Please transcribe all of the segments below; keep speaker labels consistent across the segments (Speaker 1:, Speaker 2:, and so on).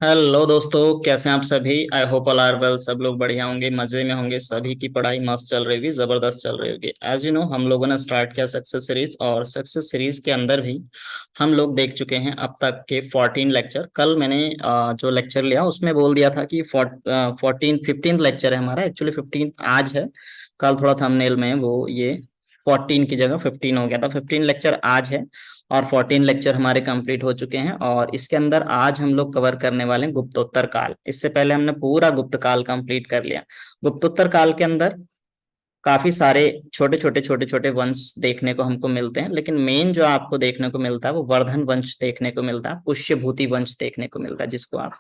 Speaker 1: Hello दोस्तों, कैसे हैं आप सभी। I hope all are well. सब लोग बढ़िया होंगे, मजे में होंगे। सभी की पढ़ाई मस्त चल रही होगी, जबरदस्त चल रही होगी। एज यू नो, हम लोगों ने स्टार्ट किया सक्सेस सीरीज, और सक्सेस सीरीज के अंदर भी हम लोग देख चुके हैं अब तक के 14 लेक्चर। कल मैंने जो लेक्चर लिया उसमें बोल दिया था कि 15th लेक्चर है हमारा। एक्चुअली 15th आज है, कल थोड़ा थंबनेल में वो ये 14 की जगह 15 हो गया था। 15 लेक्चर आज है और 14 लेक्चर हमारे कंप्लीट हो चुके हैं। और इसके अंदर आज हम लोग कवर करने वाले हैं गुप्तोत्तर काल। इससे पहले हमने पूरा गुप्त काल कंप्लीट कर लिया। गुप्तोत्तर काल के अंदर काफी सारे छोटे छोटे वंश देखने को हमको मिलते हैं, लेकिन मेन जो आपको देखने को मिलता है वो वर्धन वंश देखने को मिलता है, पुष्यभूति वंश देखने को मिलता है, जिसको आप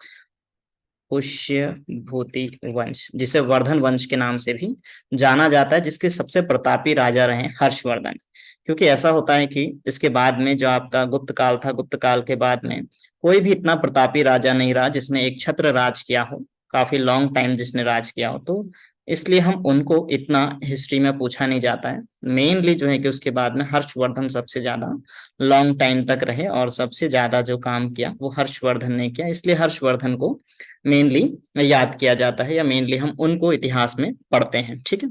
Speaker 1: पुष्यभूति वंश, जिसे वर्धन वंश के नाम से भी जाना जाता है, जिसके सबसे प्रतापी राजा रहे हर्षवर्धन। क्योंकि ऐसा होता है कि इसके बाद में जो आपका गुप्त काल था, गुप्त काल के बाद में कोई भी इतना प्रतापी राजा नहीं रहा जिसने एक छत्र राज किया हो, काफी लॉन्ग टाइम जिसने राज किया हो। तो इसलिए हम उनको इतना हिस्ट्री में पूछा नहीं जाता है। मेनली जो है कि उसके बाद में हर्षवर्धन सबसे ज्यादा लॉन्ग टाइम तक रहे और सबसे ज्यादा जो काम किया वो हर्षवर्धन ने किया, इसलिए हर्षवर्धन को मेनली याद किया जाता है, या मेनली हम उनको इतिहास में पढ़ते हैं। ठीक है,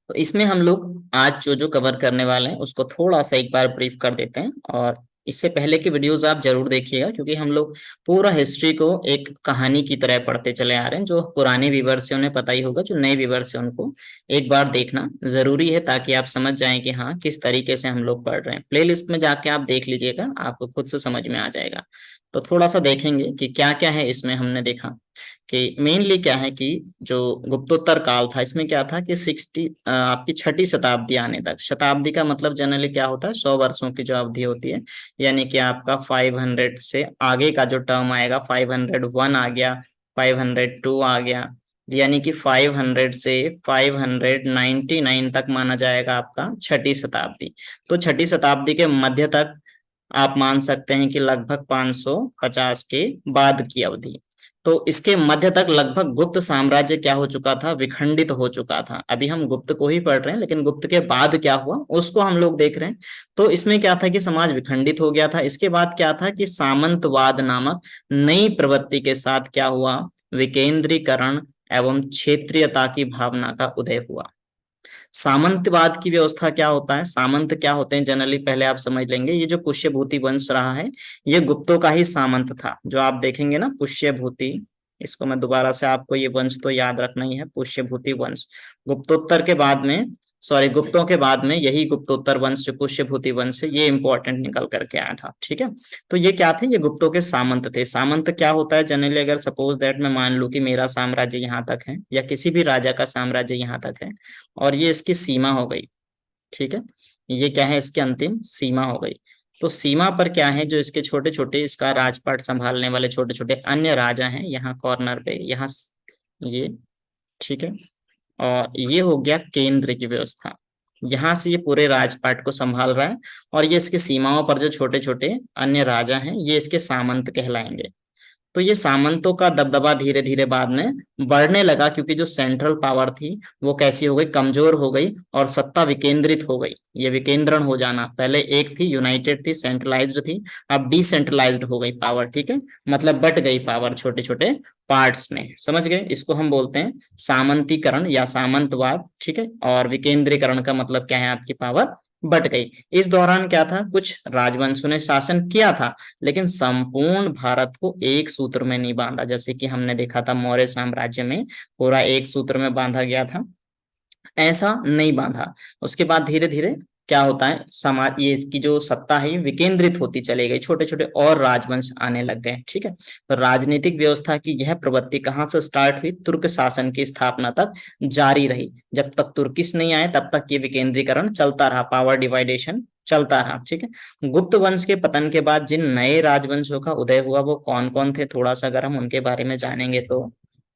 Speaker 1: तो इसमें हम लोग आज जो जो कवर करने वाले हैं उसको थोड़ा सा एक बार ब्रीफ कर देते हैं। और इससे पहले की वीडियोस आप जरूर देखिएगा, क्योंकि हम लोग पूरा हिस्ट्री को एक कहानी की तरह पढ़ते चले आ रहे हैं। जो पुराने व्यूवर्स से उन्हें पता ही होगा, जो नए व्यूवर्स से उनको एक बार देखना जरूरी है, ताकि आप समझ जाएं कि हाँ किस तरीके से हम लोग पढ़ रहे हैं। प्ले लिस्ट में जाके आप देख लीजिएगा, आपको खुद से समझ में आ जाएगा। तो थोड़ा सा देखेंगे कि क्या क्या है इसमें। हमने देखा कि मेनली क्या है कि जो गुप्तोत्तर काल था, इसमें क्या था कि आपकी छठी शताब्दी आने तक। शताब्दी का मतलब जनरली क्या होता है, 100 वर्षों की जो अवधि होती है। यानी कि आपका 500 से आगे का जो टर्म आएगा, 501 आ गया, 502 आ गया, यानी कि 500 से 599 तक माना जाएगा आपका छठी शताब्दी। तो छठी शताब्दी के मध्य तक आप मान सकते हैं कि लगभग 550 के बाद की अवधि। तो इसके मध्य तक लगभग गुप्त साम्राज्य क्या हो चुका था, विखंडित हो चुका था। अभी हम गुप्त को ही पढ़ रहे हैं, लेकिन गुप्त के बाद क्या हुआ उसको हम लोग देख रहे हैं। तो इसमें क्या था कि समाज विखंडित हो गया था। इसके बाद क्या था कि सामंतवाद नामक नई प्रवृत्ति के साथ क्या हुआ, विकेंद्रीकरण एवं क्षेत्रीयता की भावना का उदय हुआ। सामंतवाद की व्यवस्था क्या होता है, सामंत क्या होते हैं जनरली, पहले आप समझ लेंगे। ये जो पुष्यभूति वंश रहा है, ये गुप्तों का ही सामंत था। जो आप देखेंगे ना पुष्यभूति, इसको मैं दोबारा से, आपको ये वंश तो याद रखना ही है, पुष्यभूति वंश। गुप्तोत्तर के बाद में, सॉरी, गुप्तों के बाद में यही गुप्तोत्तर वंश जो पुष्यभूति वंश है, ये इंपॉर्टेंट निकल करके आया था। ठीक है, तो ये क्या थे, ये गुप्तों के सामंत थे। सामंत क्या होता है जनरली, अगर सपोज दैट मैं मान लूं कि मेरा साम्राज्य यहाँ तक है, या किसी भी राजा का साम्राज्य यहाँ तक है, और ये इसकी सीमा हो गई। ठीक है, ये क्या है, इसकी अंतिम सीमा हो गई। तो सीमा पर क्या है, जो इसके छोटे छोटे, इसका राजपाट संभालने वाले छोटे छोटे अन्य राजा हैं, यहाँ कॉर्नर पे, यहाँ ये, ठीक है। और ये हो गया केंद्र की व्यवस्था, यहाँ से ये पूरे राजपाट को संभाल रहा है। और ये इसके सीमाओं पर जो छोटे छोटे अन्य राजा हैं, ये इसके सामंत कहलाएंगे। तो ये सामंतों का दबदबा धीरे धीरे बाद में बढ़ने लगा, क्योंकि जो सेंट्रल पावर थी वो कैसी हो गई, कमजोर हो गई, और सत्ता विकेंद्रित हो गई। ये विकेंद्रण हो जाना, पहले एक थी यूनाइटेड थी, सेंट्रलाइज्ड थी, अब डिसेंट्रलाइज्ड हो गई पावर। ठीक है, मतलब बट गई पावर छोटे छोटे पार्ट्स में, समझ गए। इसको हम बोलते हैं सामंतीकरण या सामंतवाद। ठीक है, और विकेंद्रीकरण का मतलब क्या है, आपकी पावर बट गई। इस दौरान क्या था, कुछ राजवंशों ने शासन किया था, लेकिन संपूर्ण भारत को एक सूत्र में नहीं बांधा। जैसे कि हमने देखा था मौर्य साम्राज्य में पूरा एक सूत्र में बांधा गया था, ऐसा नहीं बांधा। उसके बाद धीरे धीरे क्या होता है, समाज, ये इसकी जो सत्ता है विकेंद्रित होती चली गई, छोटे छोटे और राजवंश आने लग गए। ठीक है, तो राजनीतिक व्यवस्था की यह प्रवृत्ति कहाँ से स्टार्ट हुई, तुर्क शासन की स्थापना तक जारी रही। जब तक तुर्किश नहीं आए तब तक ये विकेंद्रीकरण चलता रहा, पावर डिवाइडेशन चलता रहा। ठीक है, गुप्त वंश के पतन के बाद जिन नए राजवंशों का उदय हुआ वो कौन कौन थे, थोड़ा सा अगर हम उनके बारे में जानेंगे तो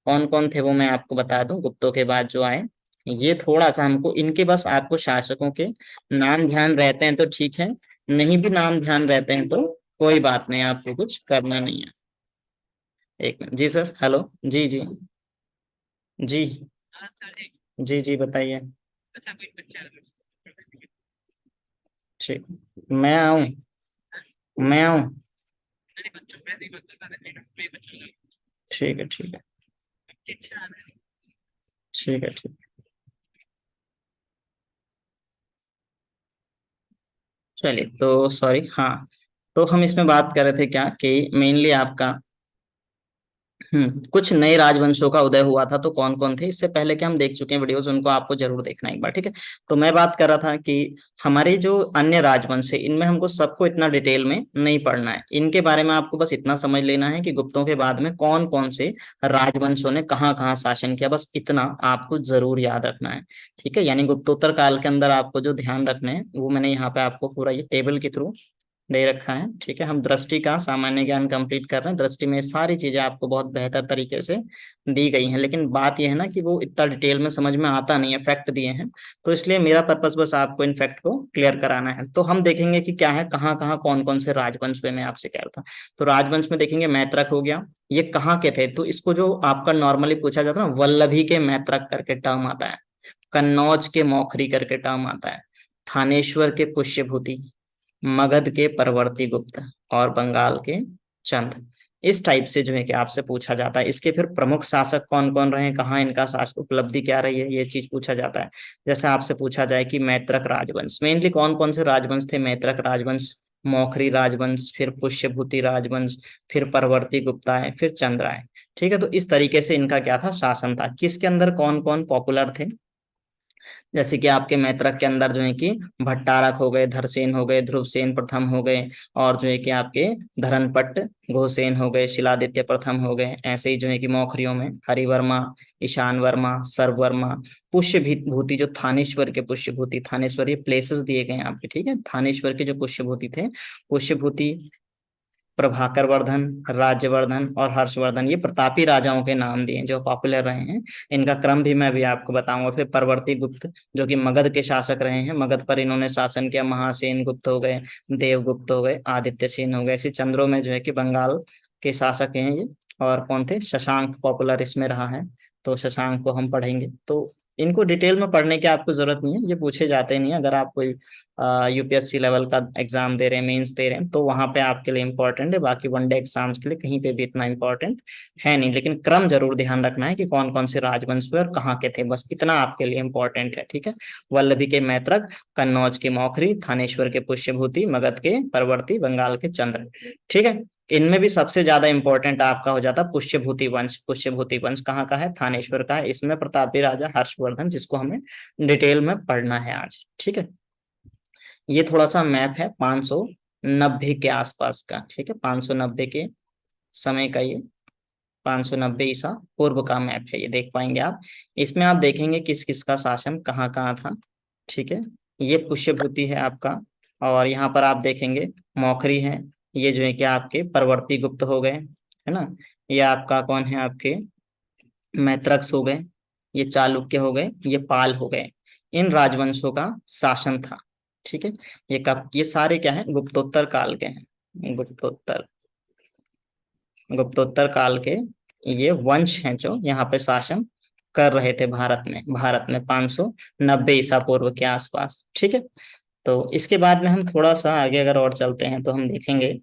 Speaker 1: कौन कौन थे वो मैं आपको बता दूं। गुप्तों के बाद जो आए, ये थोड़ा सा हमको इनके, बस आपको शासकों के नाम ध्यान रहते हैं तो ठीक है, नहीं भी नाम ध्यान रहते हैं तो कोई बात नहीं, आपको कुछ करना नहीं है। एक मिनट जी सर, हेलो, जी जी जी जी जी बताइए। ठीक, मैं आऊँ, मैं आऊँ, ठीक है, ठीक है, ठीक है, ठीक। चलिए, तो सॉरी, हाँ। तो हम इसमें बात कर रहे थे क्या कि मेनली आपका कुछ नए राजवंशों का उदय हुआ था, तो कौन कौन थे इससे पहले के हम देख चुके हैं वीडियोस, उनको आपको जरूर देखना एक बार, ठीक है। तो मैं बात कर रहा था कि हमारे जो अन्य राजवंश है इनमें हमको सबको इतना डिटेल में नहीं पढ़ना है, इनके बारे में आपको बस इतना समझ लेना है कि गुप्तों के बाद में कौन कौन से राजवंशों ने कहाँ कहाँ शासन किया, बस इतना आपको जरूर याद रखना है, ठीक है। यानी गुप्तोत्तर काल के अंदर आपको जो ध्यान रखना है वो मैंने यहाँ पे आपको पूरा ये टेबल के थ्रू दे रखा है, ठीक है। हम दृष्टि का सामान्य ज्ञान कंप्लीट कर रहे हैं, दृष्टि में सारी चीजें आपको बहुत बेहतर तरीके से दी गई हैं, लेकिन बात यह है ना कि वो इतना डिटेल में समझ में आता नहीं है, फैक्ट दिए हैं, तो इसलिए मेरा पर्पस बस आपको इन फैक्ट को क्लियर कराना है। तो हम देखेंगे कि क्या है, कहाँ कहाँ कौन कौन से राजवंश हुए, मैं आपसे कह रहा था। तो राजवंश में देखेंगे मैत्रक हो गया, ये कहाँ के थे, तो इसको जो आपका नॉर्मली पूछा जाता है ना, वल्लभी के मैत्रक करके टर्म आता है, कन्नौज के मौखरी करके टर्म आता है, थानेश्वर के पुष्यभूति, मगध के परवर्ती गुप्त, और बंगाल के चंद। इस टाइप से जो है कि आपसे पूछा जाता है। इसके फिर प्रमुख शासक कौन कौन रहे, कहाँ इनका शासक उपलब्धि क्या रही है, ये चीज पूछा जाता है। जैसे आपसे पूछा जाए कि मैत्रक राजवंश, मेनली कौन कौन से राजवंश थे, मैत्रक राजवंश, मौखरी राजवंश, फिर पुष्यभूति राजवंश, फिर परवर्ती गुप्ता है, फिर चंद्र है, ठीक है। तो इस तरीके से इनका क्या था, शासन था। किसके अंदर कौन कौन पॉपुलर थे, जैसे कि आपके मैत्रक के अंदर जो है कि भट्टारक हो गए, धरसेन हो गए, ध्रुवसेन प्रथम हो गए, और जो है कि आपके धरनपट्ट घोसेन हो गए, शिलादित्य प्रथम हो गए। ऐसे ही जो है कि मौखरियों में हरिवर्मा, ईशान वर्मा, सर्ववर्मा, पुष्य भूति जो थानेश्वर के पुष्यभूति, थानेश्वर ये प्लेसेस दिए गए हैं आपके, ठीक है। थानेश्वर के जो पुष्यभूति थे, पुष्यभूति प्रभाकर वर्धन, राज्यवर्धन और हर्षवर्धन, ये प्रतापी राजाओं के नाम दिए जो पॉपुलर रहे हैं। इनका क्रम भी मैं अभी आपको बताऊंगा। फिर परवर्ती गुप्त जो कि मगध के शासक रहे हैं, मगध पर इन्होंने शासन किया, महासेन गुप्त हो गए, देवगुप्त हो गए, आदित्य सेन हो गए। ऐसे चंद्रों में जो है कि बंगाल के शासक हैं ये। और कौन थे, शशांक पॉपुलर इसमें रहा है, तो शशांक को हम पढ़ेंगे। तो इनको डिटेल में पढ़ने की आपको जरूरत नहीं है, ये पूछे जाते नहीं है। अगर आप कोई यूपीएससी लेवल का एग्जाम दे रहे हैं, मेंस दे रहे हैं, तो वहां पे आपके लिए इंपॉर्टेंट है। बाकी वनडे एग्जाम्स के लिए कहीं पे भी इतना इंपॉर्टेंट है नहीं, लेकिन क्रम जरूर ध्यान रखना है कि कौन कौन से राजवंश हुए और कहाँ के थे, बस इतना आपके लिए इंपॉर्टेंट है, ठीक है। वल्लभी के मैत्रक, कन्नौज के मौखरी, थानेश्वर के पुष्यभूति, मगध के परवर्ती, बंगाल के चंद्र, ठीक है। इनमें भी सबसे ज्यादा इंपॉर्टेंट आपका हो जाता पुष्यभूति वंश। पुष्यभूति वंश कहाँ का है, थानेश्वर का है। इसमें प्रतापी राजा हर्षवर्धन, जिसको हमें डिटेल में पढ़ना है आज, ठीक है। ये थोड़ा सा मैप है 590 के आसपास का, ठीक है। 590 के समय का ये, 590 ईसा पूर्व का मैप है, ये देख पाएंगे आप। इसमें आप देखेंगे किस किस का शासन कहाँ कहाँ था, ठीक है। ये पुष्यभूति है आपका, और यहाँ पर आप देखेंगे मौखरी है, ये जो है कि आपके परवर्ती गुप्त हो गए, है ना। ये आपका कौन है, आपके मैत्रक्स हो गए, ये चालुक्य हो गए, ये पाल हो गए। इन राजवंशों का शासन था, ठीक है। ये कब, ये सारे क्या है, गुप्तोत्तर काल के हैं, गुप्तोत्तर, गुप्तोत्तर काल के ये वंश हैं जो यहाँ पे शासन कर रहे थे भारत में 590 ईसा पूर्व के आसपास, ठीक है। तो इसके बाद में हम थोड़ा सा आगे अगर और चलते हैं तो हम देखेंगे,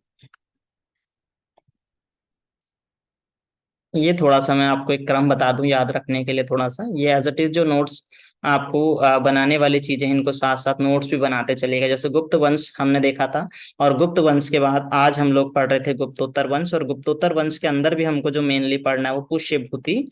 Speaker 1: ये थोड़ा सा मैं आपको एक क्रम बता दूं याद रखने के लिए, थोड़ा सा ये एज इट इज जो नोट्स आपको बनाने वाली चीजें हैं, इनको साथ साथ नोट्स भी बनाते चलिएगा। जैसे गुप्त वंश हमने देखा था, और गुप्त वंश के बाद आज हम लोग पढ़ रहे थे गुप्तोत्तर वंश, और गुप्तोत्तर वंश के अंदर भी हमको जो मेनली पढ़ना है वो पुष्यभूति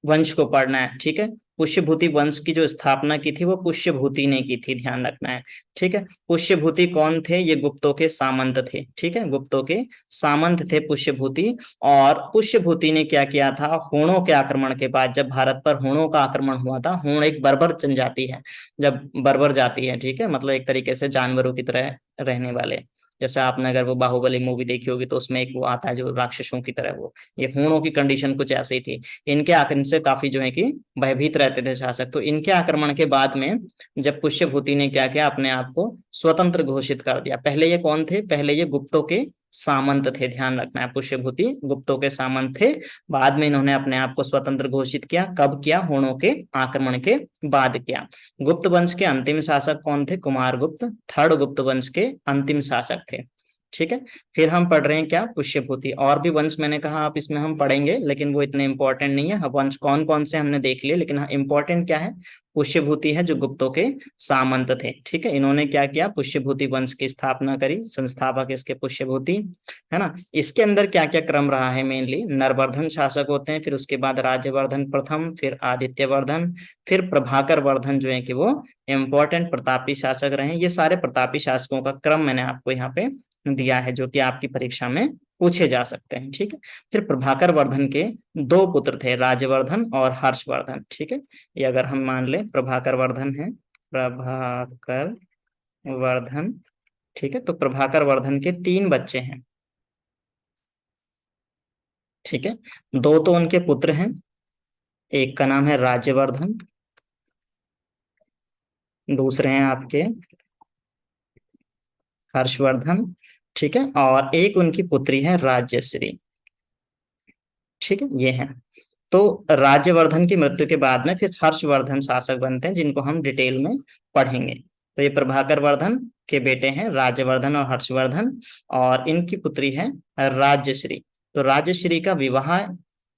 Speaker 1: वंश को पढ़ना है, ठीक है। पुष्यभूति वंश की जो स्थापना की थी वो पुष्यभूति ने की थी, ध्यान रखना है, ठीक है। पुष्यभूति कौन थे, ये गुप्तों के सामंत थे, ठीक है, गुप्तों के सामंत थे पुष्यभूति। और पुष्यभूति ने क्या किया था, हूणों के आक्रमण के बाद, जब भारत पर हूणों का आक्रमण हुआ था, हूण एक बर्बर जनजाति है, जब बर्बर जाति है, ठीक है, मतलब एक तरीके से जानवरों की तरह रहने वाले। जैसे आपने अगर वो बाहुबली मूवी देखी होगी तो उसमें एक वो आता है जो राक्षसों की तरह, वो ये हूणों की कंडीशन कुछ ऐसी थी। इनके आक्रमण से काफी जो है कि भयभीत रहते थे शासक। तो इनके आक्रमण के बाद में जब पुष्यभूति ने क्या किया, अपने आप को स्वतंत्र घोषित कर दिया। पहले ये कौन थे, पहले ये गुप्तों के सामंत थे, ध्यान रखना है, पुष्यभूति गुप्तों के सामंत थे। बाद में इन्होंने अपने आप को स्वतंत्र घोषित किया, कब किया, हूणों के आक्रमण के बाद किया। गुप्त वंश के अंतिम शासक कौन थे, कुमार गुप्त, थर्ड गुप्त वंश के अंतिम शासक थे। ठीक है। फिर हम पढ़ रहे हैं क्या, पुष्यभूति। और भी वंश मैंने कहा आप इसमें हम पढ़ेंगे, लेकिन वो इतने इंपॉर्टेंट नहीं है। अब वंश कौन कौन से हमने देख लिए, लेकिन हाँ इंपॉर्टेंट क्या है, पुष्यभूति है, जो गुप्तों के सामंत थे। ठीक है, इन्होंने क्या किया, पुष्यभूति वंश की स्थापना करी, संस्थापक इसके पुष्यभूति, है ना। इसके अंदर क्या क्या क्रम रहा है, मेनली नरवर्धन शासक होते हैं, फिर उसके बाद राज्यवर्धन प्रथम, फिर आदित्यवर्धन, फिर प्रभाकर वर्धन जो है कि वो इंपॉर्टेंट प्रतापी शासक रहे। ये सारे प्रतापी शासकों का क्रम मैंने आपको यहाँ पे दिया है, जो कि आपकी परीक्षा में पूछे जा सकते हैं। ठीक है, फिर प्रभाकर वर्धन के दो पुत्र थे, राजवर्धन और हर्षवर्धन। ठीक है, ये अगर हम मान ले प्रभाकर वर्धन है, प्रभाकर वर्धन, ठीक है, तो प्रभाकर वर्धन के तीन बच्चे हैं। ठीक है, दो तो उनके पुत्र हैं, एक का नाम है राज्यवर्धन, दूसरे हैं आपके हर्षवर्धन। ठीक है, और एक उनकी पुत्री है राज्यश्री। ठीक है, ये है। तो राज्यवर्धन की मृत्यु के बाद में फिर हर्षवर्धन शासक बनते हैं, जिनको हम डिटेल में पढ़ेंगे। तो ये प्रभाकर वर्धन के बेटे हैं राज्यवर्धन और हर्षवर्धन, और इनकी पुत्री है राज्यश्री। तो राज्यश्री का विवाह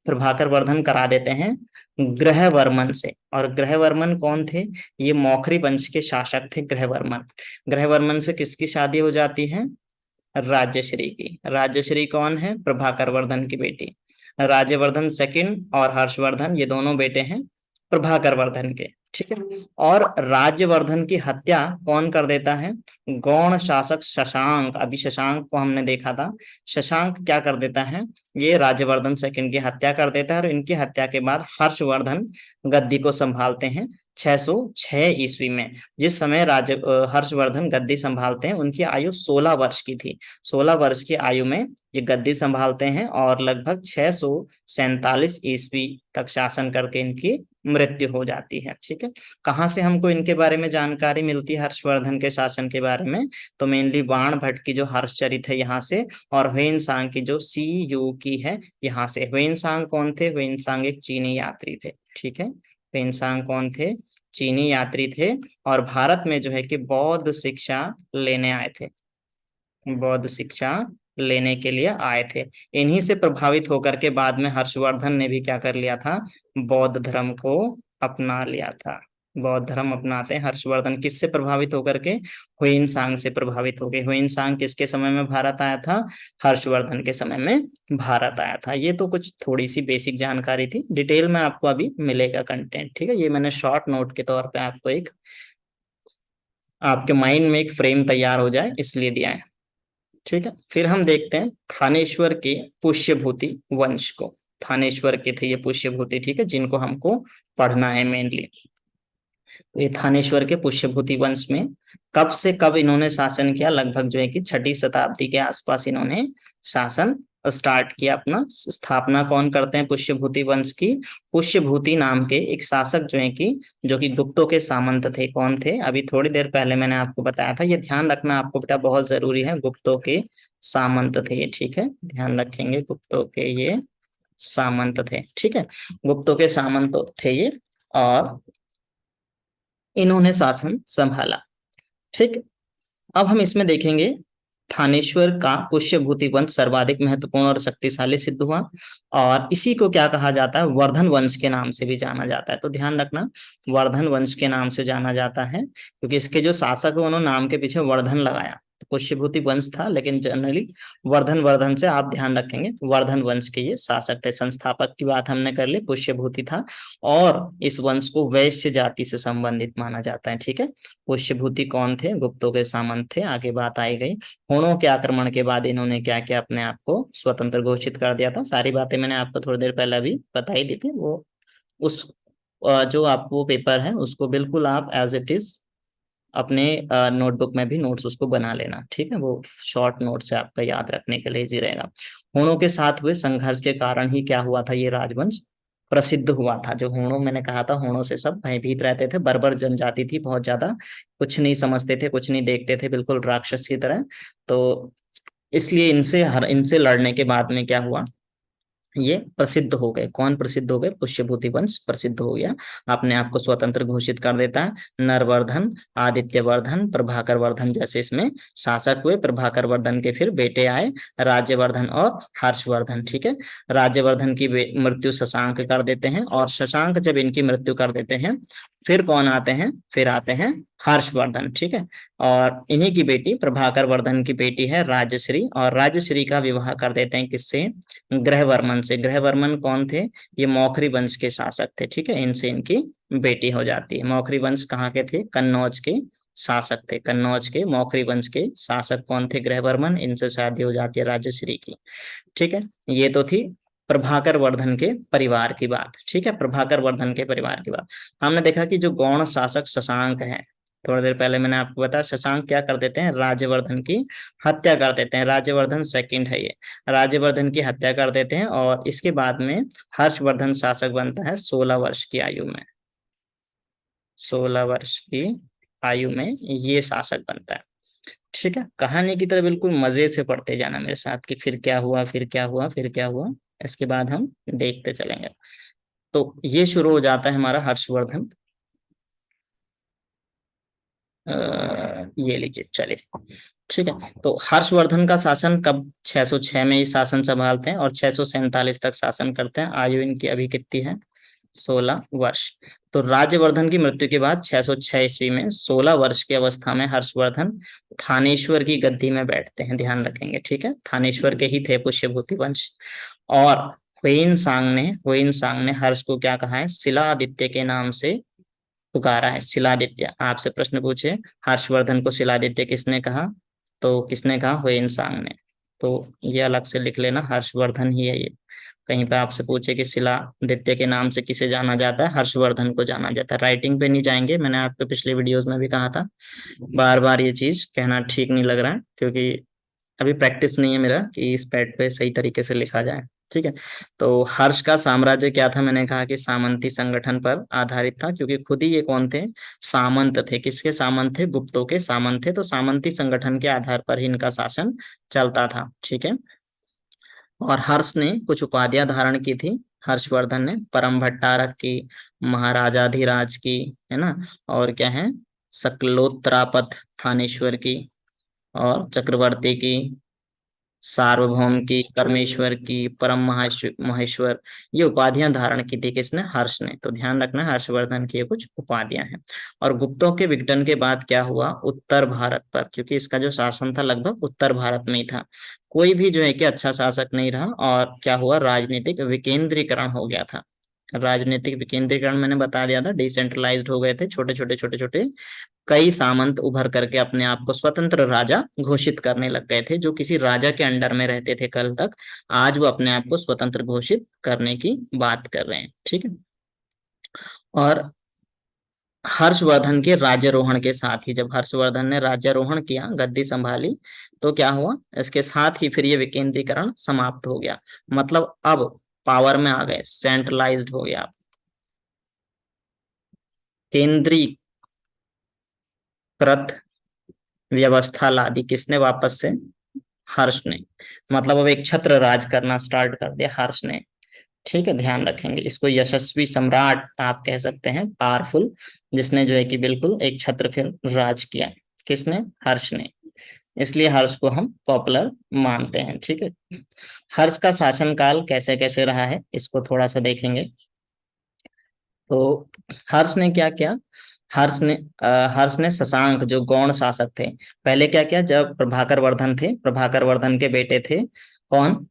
Speaker 1: प्रभाकर वर्धन करा देते हैं ग्रहवर्मन से। और ग्रहवर्मन कौन थे, ये मौखरी वंश के शासक थे ग्रहवर्मन। ग्रहवर्मन से किसकी शादी हो जाती है, राज्यश्री की। राज्यश्री कौन है, प्रभाकर वर्धन की बेटी। राज्यवर्धन सेकंड और हर्षवर्धन ये दोनों बेटे हैं प्रभाकर वर्धन के। ठीक है, और राज्यवर्धन की हत्या कौन कर देता है, गौण शासक शशांक। अभी शशांक को हमने देखा था, शशांक क्या कर देता है, ये राज्यवर्धन सेकंड की हत्या कर देता है। और इनकी हत्या के बाद हर्षवर्धन गद्दी को संभालते हैं 606 ईस्वी में। जिस समय हर्षवर्धन गद्दी संभालते हैं, उनकी आयु 16 वर्ष की थी। 16 वर्ष की आयु में ये गद्दी संभालते हैं, और लगभग 647 ईस्वी तक शासन करके इनकी मृत्यु हो जाती है। ठीक है, कहाँ से हमको इनके बारे में जानकारी मिलती है, हर्षवर्धन के शासन के बारे में, तो मेनली बाण भट्ट की जो हर्षचरित है यहाँ से, और ह्वेनसांग की जो सी यू की है यहाँ से। ह्वेनसांग कौन थे, ह्वेनसांग एक चीनी यात्री थे। ठीक है, ह्वेनसांग कौन थे, चीनी यात्री थे, और भारत में जो है कि बौद्ध शिक्षा लेने आए थे, बौद्ध शिक्षा लेने के लिए आए थे। इन्हीं से प्रभावित होकर के बाद में हर्षवर्धन ने भी क्या कर लिया था, बौद्ध धर्म को अपना लिया था। बौद्ध धर्म अपनाते हैं हर्षवर्धन, किससे प्रभावित होकर के, हुइनसांग से प्रभावित हो गए। हुइनसांग किसके समय में भारत आया था, हर्षवर्धन के समय में भारत आया था। ये तो कुछ थोड़ी सी बेसिक जानकारी थी, डिटेल में आपको अभी मिलेगा कंटेंट। ठीक है, ये मैंने शॉर्ट नोट के तौर पे आपको एक, आपके माइंड में एक फ्रेम तैयार हो जाए इसलिए दिया है। ठीक है, फिर हम देखते हैं थानेश्वर के पुष्यभूति वंश को। थानेश्वर के थे ये पुष्यभूति, ठीक है, जिनको हमको पढ़ना है मेनली। ये थानेश्वर के पुष्यभूति वंश में कब से कब इन्होंने शासन किया, लगभग जो है कि 6ठी शताब्दी के आसपास इन्होंने शासन स्टार्ट किया अपना। स्थापना कौन करते हैं पुष्यभूति वंश की, पुष्यभूति नाम के एक शासक जो है कि, जो कि गुप्तों के सामंत थे। कौन थे, अभी थोड़ी देर पहले मैंने आपको बताया था, ये ध्यान रखना आपको बेटा बहुत जरूरी है, गुप्तों के सामंत थे ये। ठीक है, ध्यान रखेंगे, गुप्तों के ये सामंत थे। ठीक है, गुप्तों के सामंत थे ये, और इन्होंने शासन संभाला। ठीक, अब हम इसमें देखेंगे थानेश्वर का पुष्यभूति वंश सर्वाधिक महत्वपूर्ण और शक्तिशाली सिद्ध हुआ, और इसी को क्या कहा जाता है, वर्धन वंश के नाम से भी जाना जाता है। तो ध्यान रखना, वर्धन वंश के नाम से जाना जाता है, क्योंकि इसके जो शासक है उन्होंने नाम के पीछे वर्धन लगाया। तो पुष्यभूति वंश था, लेकिन जनरली वर्धन, वर्धन से आप ध्यान रखेंगे, वर्धन वंश के ये शासक थे। संस्थापक की बात हमने कर ली, पुष्यभूति था, और इस वंश को वैश्य जाति से संबंधित माना जाता है। ठीक है, पुष्यभूति कौन थे, गुप्तों के सामंत थे, आगे बात आई गई। हुणों के आक्रमण के बाद इन्होंने क्या किया, अपने आप को स्वतंत्र घोषित कर दिया था। सारी बातें मैंने आपको थोड़ी देर पहले भी बता ही दी थी। वो उस जो आपको पेपर है उसको बिल्कुल आप एज इट इज अपने नोटबुक में भी नोट्स उसको बना लेना। ठीक है, वो शॉर्ट नोट्स है, आपका याद रखने के लिए इजी रहेगा। हुणों के साथ हुए संघर्ष के कारण ही क्या हुआ था, ये राजवंश प्रसिद्ध हुआ था। जो हुणों, मैंने कहा था हुणों से सब भयभीत रहते थे, बर्बर जनजाति थी बहुत ज्यादा, कुछ नहीं समझते थे, कुछ नहीं देखते थे, बिल्कुल राक्षस की तरह। तो इसलिए इनसे लड़ने के बाद में क्या हुआ, ये प्रसिद्ध हो गए। कौन प्रसिद्ध हो गए? पुष्यभूति वंश प्रसिद्ध हो गया, अपने आप को स्वतंत्र घोषित कर देता है। नरवर्धन, आदित्यवर्धन, प्रभाकर वर्धन जैसे इसमें शासक हुए। प्रभाकर वर्धन के फिर बेटे आए, राज्यवर्धन और हर्षवर्धन। ठीक है, राज्यवर्धन की मृत्यु शशांक कर देते हैं, और शशांक जब इनकी मृत्यु कर देते हैं, फिर कौन आते हैं? फिर आते हैं हर्षवर्धन। ठीक है, और इन्हीं की बेटी प्रभाकर वर्धन की बेटी है राजश्री, और राजश्री का विवाह कर देते हैं किससे? ग्रहवर्मन से। ग्रहवर्मन कौन थे? ये मौखरी वंश के शासक थे। ठीक है, इनसे इनकी बेटी हो जाती है। मौखरी वंश कहाँ के थे? कन्नौज के शासक थे। कन्नौज के मौखरी वंश के शासक कौन थे? ग्रहवर्मन। इनसे शादी हो जाती है राजश्री की। ठीक है, ये तो थी प्रभाकर वर्धन के परिवार की बात। ठीक है, प्रभाकर वर्धन के परिवार की बात। हमने देखा कि जो गौण शासक शशांक है, थोड़ी देर पहले मैंने आपको बताया, शशांक क्या कर देते हैं? राज्यवर्धन की हत्या कर देते हैं। राज्यवर्धन सेकंड है ये, राज्यवर्धन की हत्या कर देते हैं, और इसके बाद में हर्षवर्धन शासक बनता है 16 वर्ष की आयु में। 16 वर्ष की आयु में ये शासक बनता है। ठीक है, कहानी की तरह बिल्कुल मजे से पढ़ते जाना मेरे साथ कि फिर क्या हुआ, फिर क्या हुआ, फिर क्या हुआ, इसके बाद हम देखते चलेंगे। तो ये शुरू हो जाता है हमारा हर्षवर्धन। ये लीजिए, चलिए। ठीक है, तो हर्षवर्धन का शासन कब? 606 में ही शासन संभालते हैं, और 647 तक शासन करते हैं। आयु इनकी अभी कितनी है? 16 वर्ष। तो राज्यवर्धन की मृत्यु के बाद 606 ईस्वी में 16 वर्ष की अवस्था में हर्षवर्धन थानेश्वर की गद्दी में बैठते हैं। ध्यान रखेंगे, ठीक है, थानेश्वर के ही थे पुष्यभूति वंश। और हुइनसांग ने हर्ष को क्या कहा है? शिलादित्य के नाम से पुकारा है। शिलादित्य, आपसे प्रश्न पूछे हर्षवर्धन को शिलादित्य किसने कहा? तो किसने कहा? हुइनसांग ने। तो ये अलग से लिख लेना, हर्षवर्धन ही है ये। कहीं पे आपसे पूछे कि शिलादित्य के नाम से किसे जाना जाता है? हर्षवर्धन को जाना जाता है। राइटिंग पे नहीं जाएंगे, मैंने आपको पिछले वीडियोस में भी कहा था। बार बार ये चीज कहना ठीक नहीं लग रहा है, क्योंकि अभी प्रैक्टिस नहीं है मेरा कि इस पैड पे सही तरीके से लिखा जाए। ठीक है, तो हर्ष का साम्राज्य क्या था? मैंने कहा कि सामंती संगठन पर आधारित था, क्योंकि खुद ही ये कौन थे? सामंत थे। किसके सामंत थे? गुप्तों के सामंत थे। तो सामंती संगठन के आधार पर ही इनका शासन चलता था। ठीक है, और हर्ष ने कुछ उपाधियां धारण की थी। हर्षवर्धन ने परम भट्टारक की, महाराजाधिराज की, है ना, और क्या है, सकलोत्तरापथ थानेश्वर की, और चक्रवर्ती की, सार्वभौम की, परमेश्वर की, परम महेश्वर, ये उपाधियां धारण की थी किसने? हर्ष ने। तो ध्यान रखना, हर्षवर्धन की ये कुछ उपाधियां हैं। और गुप्तों के विघटन के बाद क्या हुआ? उत्तर भारत पर, क्योंकि इसका जो शासन था लगभग उत्तर भारत में ही था, कोई भी जो है कि अच्छा शासक नहीं रहा, और क्या हुआ? राजनीतिक विकेंद्रीकरण हो गया था। राजनीतिक विकेंद्रीकरण मैंने बता दिया था, डिसेंट्रलाइज्ड हो गए थे। छोटे छोटे छोटे छोटे कई सामंत उभर करके अपने आप को स्वतंत्र राजा घोषित करने लग गए थे, जो किसी राजा के अंडर में रहते थे कल तक, आज वो अपने आप को स्वतंत्र घोषित करने की बात कर रहे हैं। ठीक है, और हर्षवर्धन के राज्यारोहण के साथ ही, जब हर्षवर्धन ने राज्यारोहण किया, गद्दी संभाली, तो क्या हुआ? इसके साथ ही फिर ये विकेंद्रीकरण समाप्त हो गया। मतलब अब पावर में आ गए, सेंट्रलाइज्ड हो गया, केंद्रीकृत व्यवस्था ला दी। किसने? वापस से हर्ष ने। मतलब अब एक छत्र राज करना स्टार्ट कर दिया हर्ष ने। ठीक है, ध्यान रखेंगे इसको। यशस्वी सम्राट आप कह सकते हैं, पावरफुल, जिसने जो है कि बिल्कुल एक छत्र फिर राज किया। किसने? हर्ष ने। इसलिए हर्ष को हम पॉपुलर मानते हैं। ठीक है, हर्ष का शासनकाल कैसे कैसे रहा है, इसको थोड़ा सा देखेंगे। तो हर्ष ने क्या किया? हर्ष ने शशांक, जो गौण शासक थे, पहले क्या किया? जब प्रभाकर वर्धन थे, प्रभाकर वर्धन के बेटे थे कौन?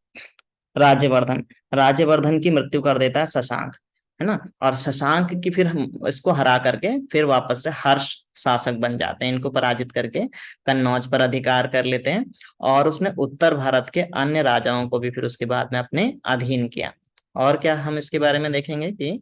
Speaker 1: राज्यवर्धन। राज्यवर्धन की मृत्यु कर देता है शशांक, है ना, और शशांक की फिर हम इसको हरा करके फिर वापस से हर्ष शासक बन जाते हैं। इनको पराजित करके कन्नौज पर अधिकार कर लेते हैं, और उसने उत्तर भारत के अन्य राजाओं को भी फिर उसके बाद में अपने अधीन किया। और क्या हम इसके बारे में देखेंगे कि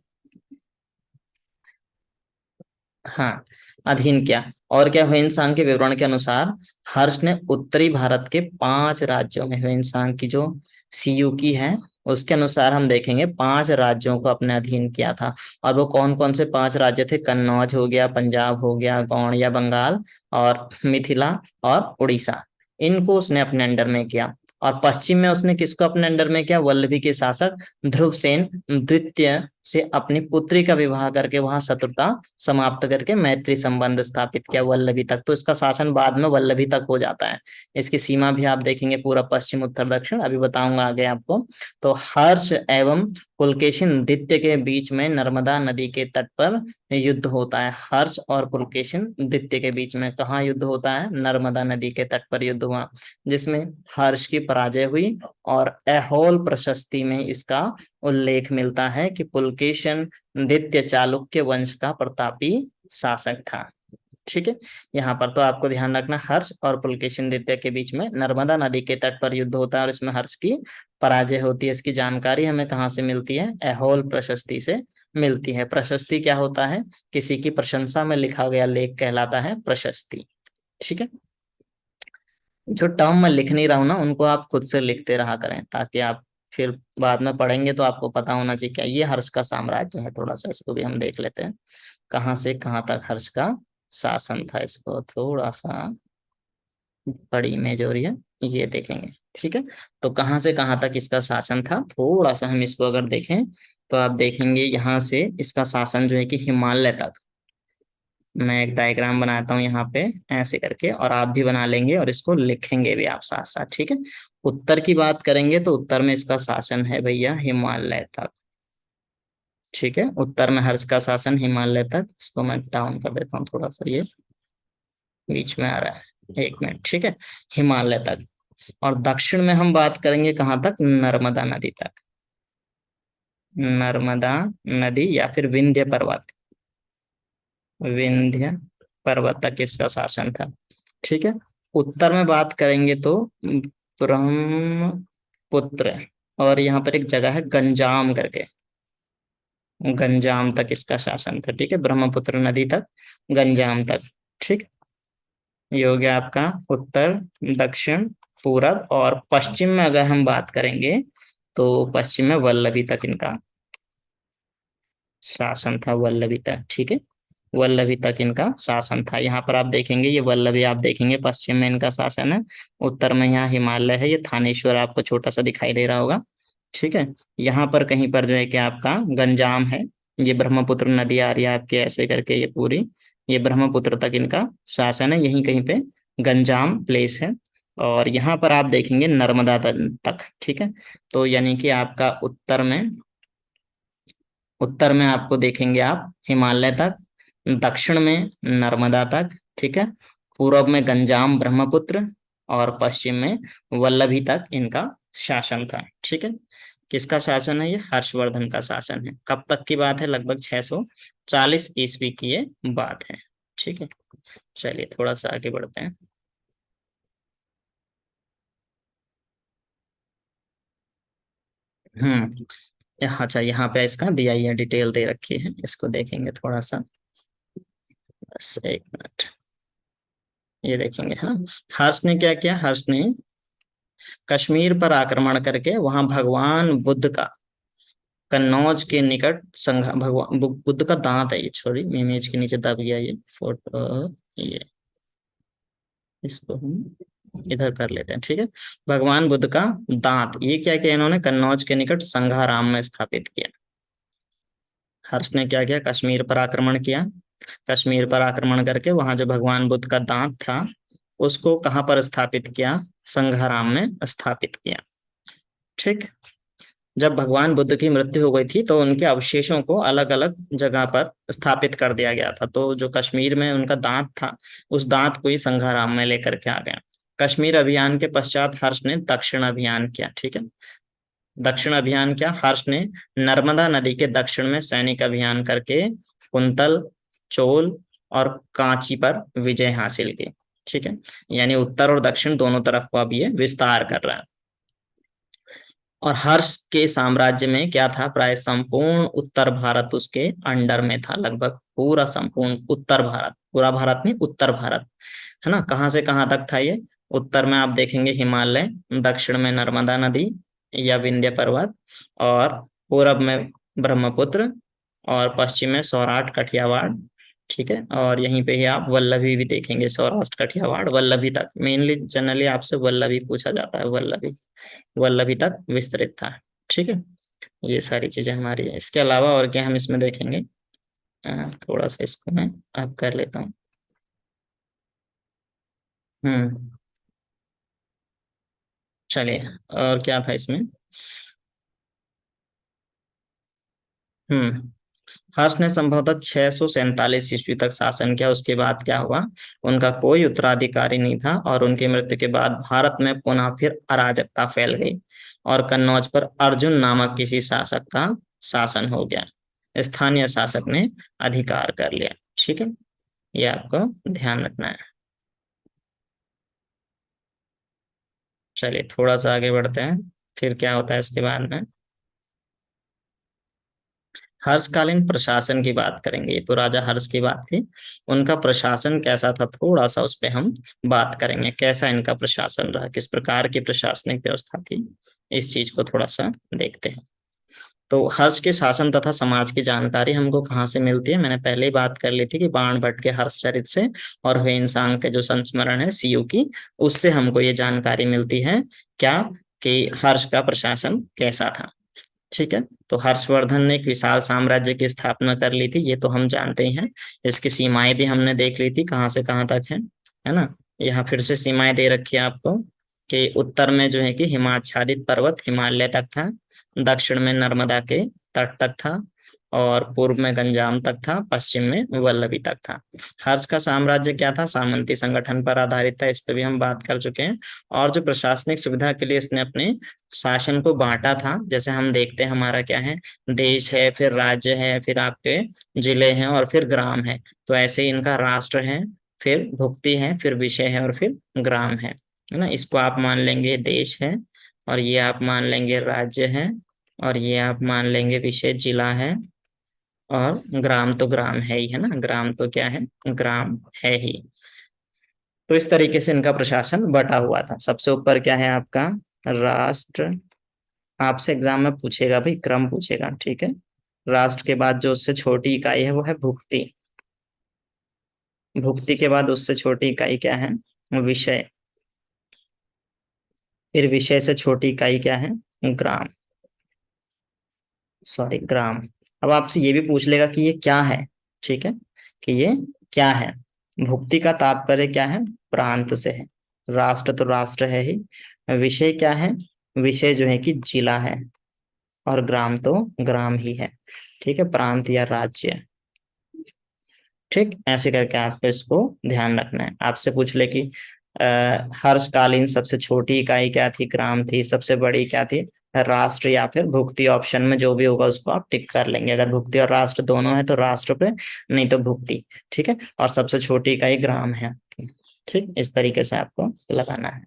Speaker 1: हाँ, अधीन किया। और क्या? ह्वेनसांग के विवरण के अनुसार हर्ष ने उत्तरी भारत के 5 राज्यों में, ह्वेनसांग की जो सीयू की है उसके अनुसार हम देखेंगे 5 राज्यों को अपने अधीन किया था। और वो कौन कौन से 5 राज्य थे? कन्नौज हो गया, पंजाब हो गया, गौड़ या बंगाल, और मिथिला और उड़ीसा, इनको उसने अपने अंडर में किया। और पश्चिम में उसने किसको अपने अंडर में किया, वल्लभी के शासक ध्रुवसेन द्वितीय से अपनी पुत्री का विवाह करके वहां शत्रुता समाप्त करके मैत्री संबंध स्थापित किया वल्लभी तक। तो इसका शासन बाद में वल्लभी तक हो जाता है। इसकी सीमा भी आप देखेंगे पूरा पश्चिम उत्तर दक्षिण, अभी बताऊंगा आगे आपको। तो हर्ष एवं पुलकेशिन द्वितीय के बीच में नर्मदा नदी के तट पर युद्ध होता है। हर्ष और पुलकेशिन द्वितीय के बीच में कहाँ युद्ध होता है, नर्मदा नदी के तट पर युद्ध हुआ, जिसमें हर्ष की पराजय हुई। और ऐहोल प्रशस्ति में इसका उल्लेख मिलता है कि पुलकेशिन द्वितीय चालुक्य वंश का प्रतापी शासक था। ठीक है, यहाँ पर तो आपको ध्यान रखना, हर्ष और पुलकेशिन द्वितीय के बीच में नर्मदा नदी के तट पर युद्ध होता है और इसमें हर्ष की पराजय होती है। इसकी जानकारी हमें कहाँ से मिलती है, ऐहोल प्रशस्ति से मिलती है। प्रशस्ति क्या होता है, किसी की प्रशंसा में लिखा गया लेख कहलाता है प्रशस्ति। ठीक है, जो टर्म मैं लिख नहीं रहा हूं ना, उनको आप खुद से लिखते रहा करें, ताकि आप फिर बाद में पढ़ेंगे तो आपको पता होना चाहिए क्या ये हर्ष का साम्राज्य है। थोड़ा सा इसको भी हम देख लेते हैं, कहाँ से कहाँ तक हर्ष का शासन था। इसको थोड़ा सा बड़ी इमेज हो रही है, ये देखेंगे। ठीक है, तो कहाँ से कहाँ तक इसका शासन था, थोड़ा सा हम इसको अगर देखें तो आप देखेंगे यहाँ से इसका शासन जो है कि हिमालय तक। मैं एक डायग्राम बनाता हूँ यहाँ पे ऐसे करके, और आप भी बना लेंगे और इसको लिखेंगे भी आप साथ साथ। ठीक है, उत्तर की बात करेंगे तो उत्तर में इसका शासन है भैया हिमालय तक। ठीक है, उत्तर में हर्ष का शासन हिमालय तक। इसको मैं डाउन कर देता हूँ थोड़ा सा, ये बीच में आ रहा है, एक मिनट। ठीक है, हिमालय तक। और दक्षिण में हम बात करेंगे कहाँ तक, नर्मदा नदी तक। नर्मदा नदी या फिर विंध्य पर्वत, विंध्य पर्वत तक इसका शासन था। ठीक है, उत्तर में बात करेंगे तो ब्रह्मपुत्र, और यहाँ पर एक जगह है गंजाम करके, गंजाम तक इसका शासन था। ठीक है, ब्रह्मपुत्र नदी तक, गंजाम तक। ठीक, ये हो गया आपका उत्तर, दक्षिण, पूरब। और पश्चिम में अगर हम बात करेंगे तो पश्चिम में वल्लभी तक इनका शासन था, वल्लभी तक। ठीक है, वल्लभी तक इनका शासन था। यहाँ पर आप देखेंगे ये वल्लभी, आप देखेंगे पश्चिम में इनका शासन है, उत्तर में यहाँ हिमालय है, ये थानेश्वर आपको छोटा सा दिखाई दे रहा होगा। ठीक है, यहाँ पर कहीं पर जो है कि आपका गंजाम है, ये ब्रह्मपुत्र नदी आ रही है आपके ऐसे करके, ये पूरी, ये ब्रह्मपुत्र तक इनका शासन है, यहीं कहीं पे गंजाम प्लेस है। और यहाँ पर आप देखेंगे नर्मदा तक। ठीक है, तो यानी कि आपका उत्तर में, उत्तर में आपको देखेंगे आप हिमालय तक, दक्षिण में नर्मदा तक। ठीक है, पूर्व में गंजाम ब्रह्मपुत्र, और पश्चिम में वल्लभी तक इनका शासन था। ठीक है, किसका शासन है, ये हर्षवर्धन का शासन है। कब तक की बात है, लगभग 640 ईस्वी की ये बात है। ठीक है, चलिए थोड़ा सा आगे बढ़ते हैं। अच्छा, यहाँ पे इसका दिया ही है, डिटेल दे रखी है, इसको देखेंगे थोड़ा सा, बस एक मिनट। ये देखेंगे है ना, हर्ष ने क्या किया, हर्ष ने कश्मीर पर आक्रमण करके वहां भगवान बुद्ध का कन्नौज के निकट संघ, भगवान बुद्ध का दांत है ये, सॉरी इमेज के नीचे दब गया ये फोटो, ये इसको हम इधर कर लेते हैं। ठीक है, भगवान बुद्ध का दांत, ये क्या किया इन्होंने, कन्नौज के निकट संघाराम में स्थापित किया। हर्ष ने क्या किया, कश्मीर पर आक्रमण किया, कश्मीर पर आक्रमण करके वहां जो भगवान बुद्ध का दांत था उसको कहाँ पर स्थापित किया, संघाराम में स्थापित किया। ठीक, जब भगवान बुद्ध की मृत्यु हो गई थी तो उनके अवशेषों को अलग अलग जगह पर स्थापित कर दिया गया था। तो जो कश्मीर में उनका दांत था, उस दांत को ही संघाराम में लेकर के आ गया। कश्मीर अभियान के पश्चात हर्ष ने दक्षिण अभियान किया। ठीक है, दक्षिण अभियान क्या, हर्ष ने नर्मदा नदी के दक्षिण में सैनिक अभियान करके कुंतल, चोल और कांची पर विजय हासिल की। ठीक है, यानी उत्तर और दक्षिण दोनों तरफ को अब ये विस्तार कर रहा है। और हर्ष के साम्राज्य में क्या था, प्राय संपूर्ण उत्तर भारत उसके अंडर में था, लगभग पूरा संपूर्ण उत्तर भारत, पूरा भारत नहीं उत्तर भारत, है ना। कहाँ से कहाँ तक था ये, उत्तर में आप देखेंगे हिमालय, दक्षिण में नर्मदा नदी या विंध्य पर्वत, और पूरब में ब्रह्मपुत्र, और पश्चिम में सौराठ कठियावाड़। ठीक है, और यहीं पे ही आप वल्लभी भी देखेंगे, सौराष्ट्र कठियावाड़ वल्लभी तक, मेनली जनरली आपसे वल्लभी पूछा जाता है, वल्लभी, वल्लभी तक विस्तृत था। ठीक है, ये सारी चीजें हमारी है। इसके अलावा और क्या हम इसमें देखेंगे, थोड़ा सा इसको मैं अब कर लेता हूँ। हम्म, चलिए, और क्या था इसमें। हम्म, हर्ष ने संभवतः 647 ईस्वी तक शासन किया, उसके बाद क्या हुआ, उनका कोई उत्तराधिकारी नहीं था, और उनकी मृत्यु के बाद भारत में पुनः फिर अराजकता फैल गई, और कन्नौज पर अर्जुन नामक किसी शासक का शासन हो गया, स्थानीय शासक ने अधिकार कर लिया। ठीक है, ये आपको ध्यान रखना है। चलिए थोड़ा सा आगे बढ़ते हैं, फिर क्या होता है इसके बाद में। हर्षकालीन प्रशासन की बात करेंगे, ये तो राजा हर्ष की बात थी, उनका प्रशासन कैसा था, थोड़ा सा उस पे हम बात करेंगे, कैसा इनका प्रशासन रहा, किस प्रकार की प्रशासनिक व्यवस्था थी, इस चीज को थोड़ा सा देखते हैं। तो हर्ष के शासन तथा समाज की जानकारी हमको कहाँ से मिलती है, मैंने पहले ही बात कर ली थी कि बाण भट्ट के हर्षचरित से, और ह्वेनसांग के जो संस्मरण है सीयू की, उससे हमको ये जानकारी मिलती है, क्या, कि हर्ष का प्रशासन कैसा था। ठीक है, तो हर्षवर्धन ने एक विशाल साम्राज्य की स्थापना कर ली थी, ये तो हम जानते ही हैं। इसकी सीमाएं भी हमने देख ली थी, कहाँ से कहाँ तक है ना। यहाँ फिर से सीमाएं दे रखी है आपको, कि उत्तर में जो है कि हिमाच्छादित पर्वत हिमालय तक था, दक्षिण में नर्मदा के तट तक था, और पूर्व में गंजाम तक था, पश्चिम में वल्लभी तक था। हर्ष का साम्राज्य क्या था, सामंती संगठन पर आधारित था, इस पे भी हम बात कर चुके हैं। और जो प्रशासनिक सुविधा के लिए इसने अपने शासन को बांटा था, जैसे हम देखते हैं हमारा क्या है, देश है, फिर राज्य है, फिर आपके जिले हैं, और फिर ग्राम है। तो ऐसे ही इनका राष्ट्र है, फिर भुक्ति है, फिर विषय है, और फिर ग्राम है ना। इसको आप मान लेंगे देश है, और ये आप मान लेंगे राज्य है, और ये आप मान लेंगे विषय जिला है, और ग्राम तो ग्राम है ही, है ना, ग्राम तो क्या है, ग्राम है ही। तो इस तरीके से इनका प्रशासन बटा हुआ था। सबसे ऊपर क्या है आपका, राष्ट्र, आपसे एग्जाम में पूछेगा भाई, क्रम पूछेगा, ठीक है। राष्ट्र के बाद जो उससे छोटी इकाई है वो है भुक्ति, भुक्ति के बाद उससे छोटी इकाई क्या है, विषय, फिर विषय से छोटी इकाई क्या है, ग्राम, सॉरी ग्राम। अब आपसे ये भी पूछ लेगा कि ये क्या है, ठीक है, कि ये क्या है। भुक्ति का तात्पर्य क्या है, प्रांत से है, राष्ट्र तो राष्ट्र है ही, विषय क्या है, विषय जो है कि जिला है, और ग्राम तो ग्राम ही है, ठीक है, प्रांत या राज्य। ठीक, ऐसे करके आपको इसको ध्यान रखना है। आपसे पूछ ले कि हर्षकालीन सबसे छोटी इकाई क्या थी, ग्राम थी, सबसे बड़ी क्या थी, राष्ट्र या फिर भुक्ति, ऑप्शन में जो भी होगा उसको आप टिक कर लेंगे, अगर भुक्ति और राष्ट्र दोनों है तो राष्ट्र पे, नहीं तो भुक्ति। ठीक है, और सबसे छोटी इकाई ग्राम है। ठीक, इस तरीके से आपको लगाना है।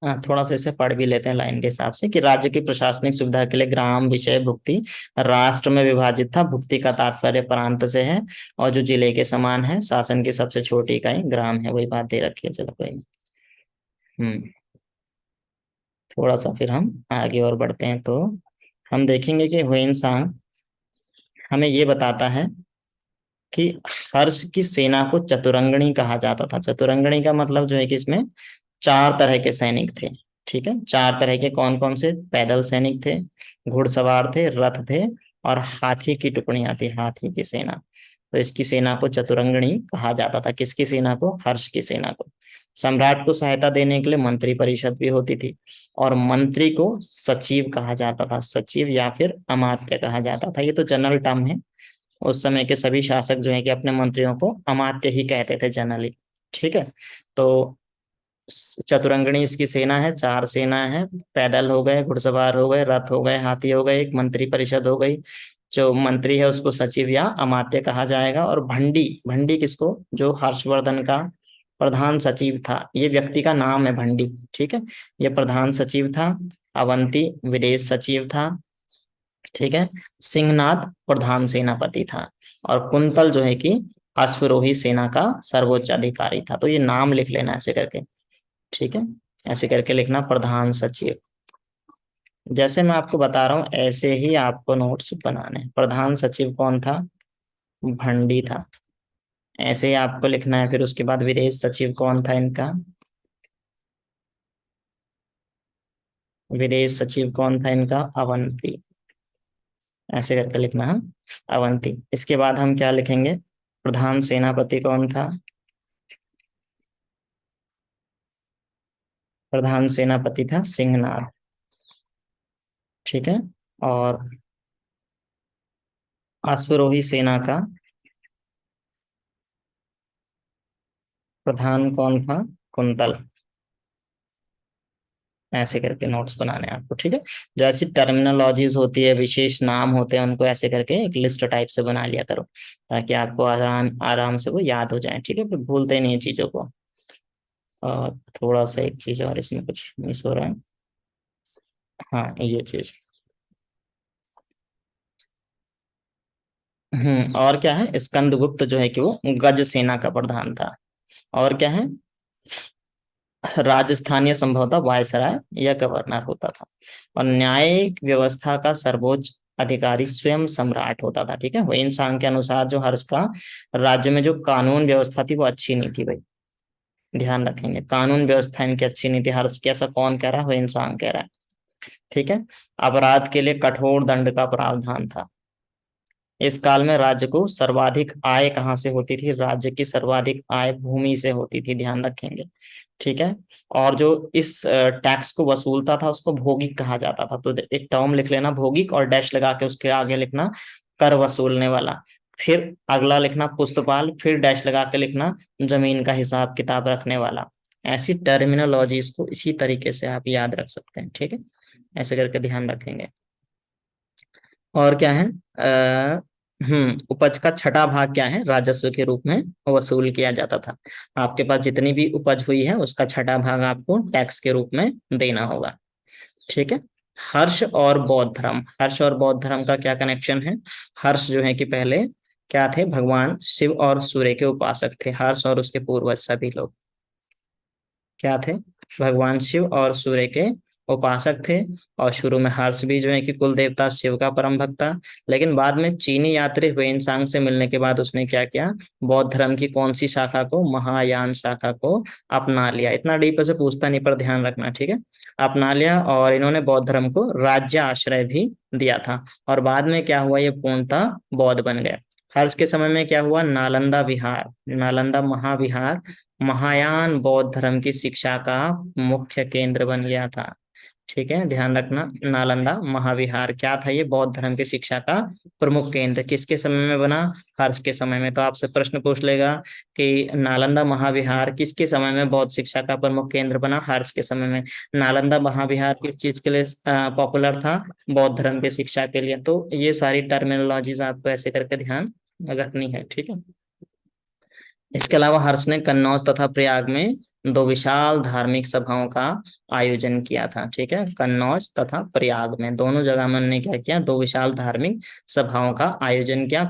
Speaker 1: हाँ, थोड़ा सा इसे पढ़ भी लेते हैं लाइन के हिसाब से, कि राज्य की प्रशासनिक सुविधा के लिए ग्राम, विषय, भुक्ति राष्ट्र में विभाजित था, भुक्ति का तात्पर्य प्रांत से है, और जो जिले के समान है, शासन की सबसे छोटी इकाई ग्राम है, वही बात दे रखी है, चलो कोई नहीं। हम्म, थोड़ा सा फिर हम आगे और बढ़ते हैं, तो हम देखेंगे कि ह्वेन सांग हमें ये बताता है कि हर्ष की सेना को चतुरंगणी कहा जाता था। चतुरंगणी का मतलब जो है कि इसमें चार तरह के सैनिक थे। ठीक है, चार तरह के, कौन कौन से, पैदल सैनिक थे, घुड़सवार थे, रथ थे, और हाथी की टुकड़ियां थी, हाथी की सेना। तो इसकी सेना को चतुरंगणी कहा जाता था, किसकी सेना को, हर्ष की सेना को। सम्राट को सहायता देने के लिए मंत्री परिषद भी होती थी, और मंत्री को सचिव कहा जाता था, सचिव या फिर अमात्य कहा जाता था, ये तो जनरल टर्म है। उस समय के सभी शासक जो है कि अपने मंत्रियों को अमात्य ही कहते थे जनरली। ठीक है, तो चतुरंगणी इसकी सेना है, चार सेना है, पैदल हो गए, घुड़सवार हो गए, रथ हो गए, हाथी हो गए, एक मंत्री परिषद हो गई। जो मंत्री है उसको सचिव या अमात्य कहा जाएगा। और भंडी, भंडी किसको, जो हर्षवर्धन का प्रधान सचिव था, ये व्यक्ति का नाम है भंडी। ठीक है, ये प्रधान सचिव था। अवंती विदेश सचिव था। ठीक है, सिंहनाद प्रधान सेनापति था। और कुंतल जो है कि अश्वरोही सेना का सर्वोच्च अधिकारी था। तो ये नाम लिख लेना ऐसे करके, ठीक है, ऐसे करके लिखना, प्रधान सचिव, जैसे मैं आपको बता रहा हूँ ऐसे ही आपको नोट्स बनाने हैं। प्रधान सचिव कौन था? भंडी था। ऐसे ही आपको लिखना है। फिर उसके बाद विदेश सचिव कौन था इनका? विदेश सचिव कौन था इनका? अवंती। ऐसे करके लिखना है, अवंती। इसके बाद हम क्या लिखेंगे? प्रधान सेनापति कौन था? प्रधान सेनापति था सिंहनाथ। ठीक है। और अश्वरोही सेना का प्रधान कौन था? कुंतल। ऐसे करके नोट्स बनाने हैं आपको, ठीक है। जो ऐसी टर्मिनोलॉजीज होती है, विशेष नाम होते हैं, उनको ऐसे करके एक लिस्ट टाइप से बना लिया करो, ताकि आपको आराम आराम से वो याद हो जाए, ठीक है, फिर भूलते नहीं है चीजों को। और थोड़ा सा एक चीज और इसमें कुछ मिस हो रहा है। हाँ, ये चीज। और क्या है, स्कंदगुप्त जो है कि वो गज सेना का प्रधान था। और क्या है, राजस्थानीय संभवतः वायसराय या गवर्नर होता था। और न्यायिक व्यवस्था का सर्वोच्च अधिकारी स्वयं सम्राट होता था, ठीक है। वेन सांग के अनुसार जो हर्ष का राज्य में जो कानून व्यवस्था थी वो अच्छी नहीं थी भाई। ध्यान रखेंगे, कानून व्यवस्था इनकी अच्छी नहीं थी। हर्ष की ऐसा कौन कह रहा है? वेन सांग कह रहा है, ठीक है। अपराध के लिए कठोर दंड का प्रावधान था। इस काल में राज्य को सर्वाधिक आय कहाँ से होती थी? राज्य की सर्वाधिक आय भूमि से होती थी, ध्यान रखेंगे, ठीक है। और जो इस टैक्स को वसूलता था उसको भौगिक कहा जाता था। तो एक टर्म लिख लेना भौगिक, और डैश लगा के उसके आगे लिखना कर वसूलने वाला। फिर अगला लिखना पुस्तपाल, फिर डैश लगा के लिखना जमीन का हिसाब किताब रखने वाला। ऐसी टर्मिनोलॉजीज को इसी तरीके से आप याद रख सकते हैं, ठीक है। ऐसे करके ध्यान रखेंगे। और क्या है, उपज का छठा भाग क्या है? राजस्व के रूप में वसूल किया जाता था। आपके पास जितनी भी उपज हुई है उसका छठा भाग आपको टैक्स के रूप में देना होगा, ठीक है। हर्ष और बौद्ध धर्म, हर्ष और बौद्ध धर्म का क्या कनेक्शन है? हर्ष जो है कि पहले क्या थे? भगवान शिव और सूर्य के उपासक थे। हर्ष और उसके पूर्वज सभी लोग क्या थे? भगवान शिव और सूर्य के उपासक थे। और शुरू में हर्ष भी जो है कि कुल देवता शिव का परम भक्त था। लेकिन बाद में चीनी यात्री हुएनसांग से मिलने के बाद उसने क्या किया? बौद्ध धर्म की कौन सी शाखा को? महायान शाखा को अपना लिया। इतना डीप से पूछता नहीं, पर ध्यान रखना, ठीक है। अपना लिया, और इन्होंने बौद्ध धर्म को राज्य आश्रय भी दिया था। और बाद में क्या हुआ? ये पूर्णतः बौद्ध बन गया। हर्ष के समय में क्या हुआ? नालंदा विहार, नालंदा महाविहार महायान बौद्ध धर्म की शिक्षा का मुख्य केंद्र बन गया था, ठीक है। ध्यान रखना, नालंदा महाविहार क्या था? ये बौद्ध धर्म की शिक्षा का प्रमुख केंद्र। किसके समय में बना? हर्ष के समय में। तो आपसे प्रश्न पूछ लेगा कि नालंदा महाविहार किसके समय में बौद्ध शिक्षा का प्रमुख केंद्र बना? हर्ष के समय में। नालंदा महाविहार किस चीज के लिए पॉपुलर था? बौद्ध धर्म की शिक्षा के लिए। तो ये सारी टर्मिनोलॉजीज आपको ऐसे करके ध्यान रखनी है, ठीक है। इसके अलावा हर्ष ने कन्नौज तथा प्रयाग में दो विशाल धार्मिक सभाओं का आयोजन किया था, ठीक है। कन्नौज तथा प्रयाग में दोनों जगह में उन्होंने क्या किया? दो विशाल धार्मिक सभाओं का आयोजन किया।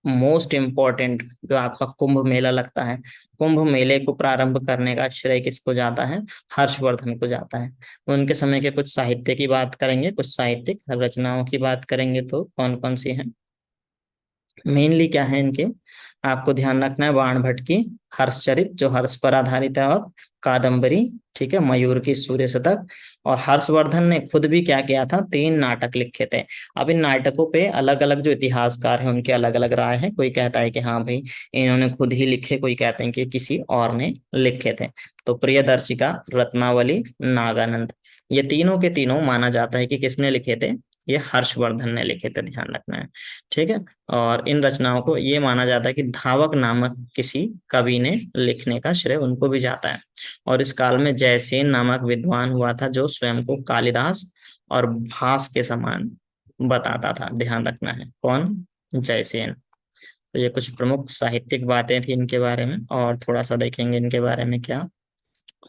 Speaker 1: मोस्ट इम्पोर्टेंट जो आपका कुंभ मेला लगता है, कुंभ मेले को प्रारंभ करने का श्रेय किसको जाता है? हर्षवर्धन को जाता है। उनके समय के कुछ साहित्य की बात करेंगे, कुछ साहित्यिक रचनाओं की बात करेंगे, तो कौन कौन सी हैं? मेनली क्या है इनके, आपको ध्यान रखना है। बाण भट्ट की हर्षचरित जो हर्ष पर आधारित है, और कादम्बरी, ठीक है, मयूर की सूर्य शतक। और हर्षवर्धन ने खुद भी क्या किया था? तीन नाटक लिखे थे। अब इन नाटकों पे अलग अलग जो इतिहासकार हैं उनके अलग अलग राय है। कोई कहता है कि हाँ भाई इन्होंने खुद ही लिखे, कोई कहते हैं कि किसी और ने लिखे थे। तो प्रियदर्शिका, रत्नावली, नागानंद, ये तीनों के तीनों माना जाता है कि किसने लिखे थे? ये हर्षवर्धन ने लिखे थे, ध्यान रखना है, ठीक है। और इन रचनाओं को ये माना जाता है कि धावक नामक किसी कवि ने लिखने का श्रेय उनको भी जाता है। और इस काल में जयसेन नामक विद्वान हुआ था जो स्वयं को कालिदास और भास के समान बताता था, ध्यान रखना है। कौन? जयसेन। तो ये कुछ प्रमुख साहित्यिक बातें थी इनके बारे में। और थोड़ा सा देखेंगे इनके बारे में क्या,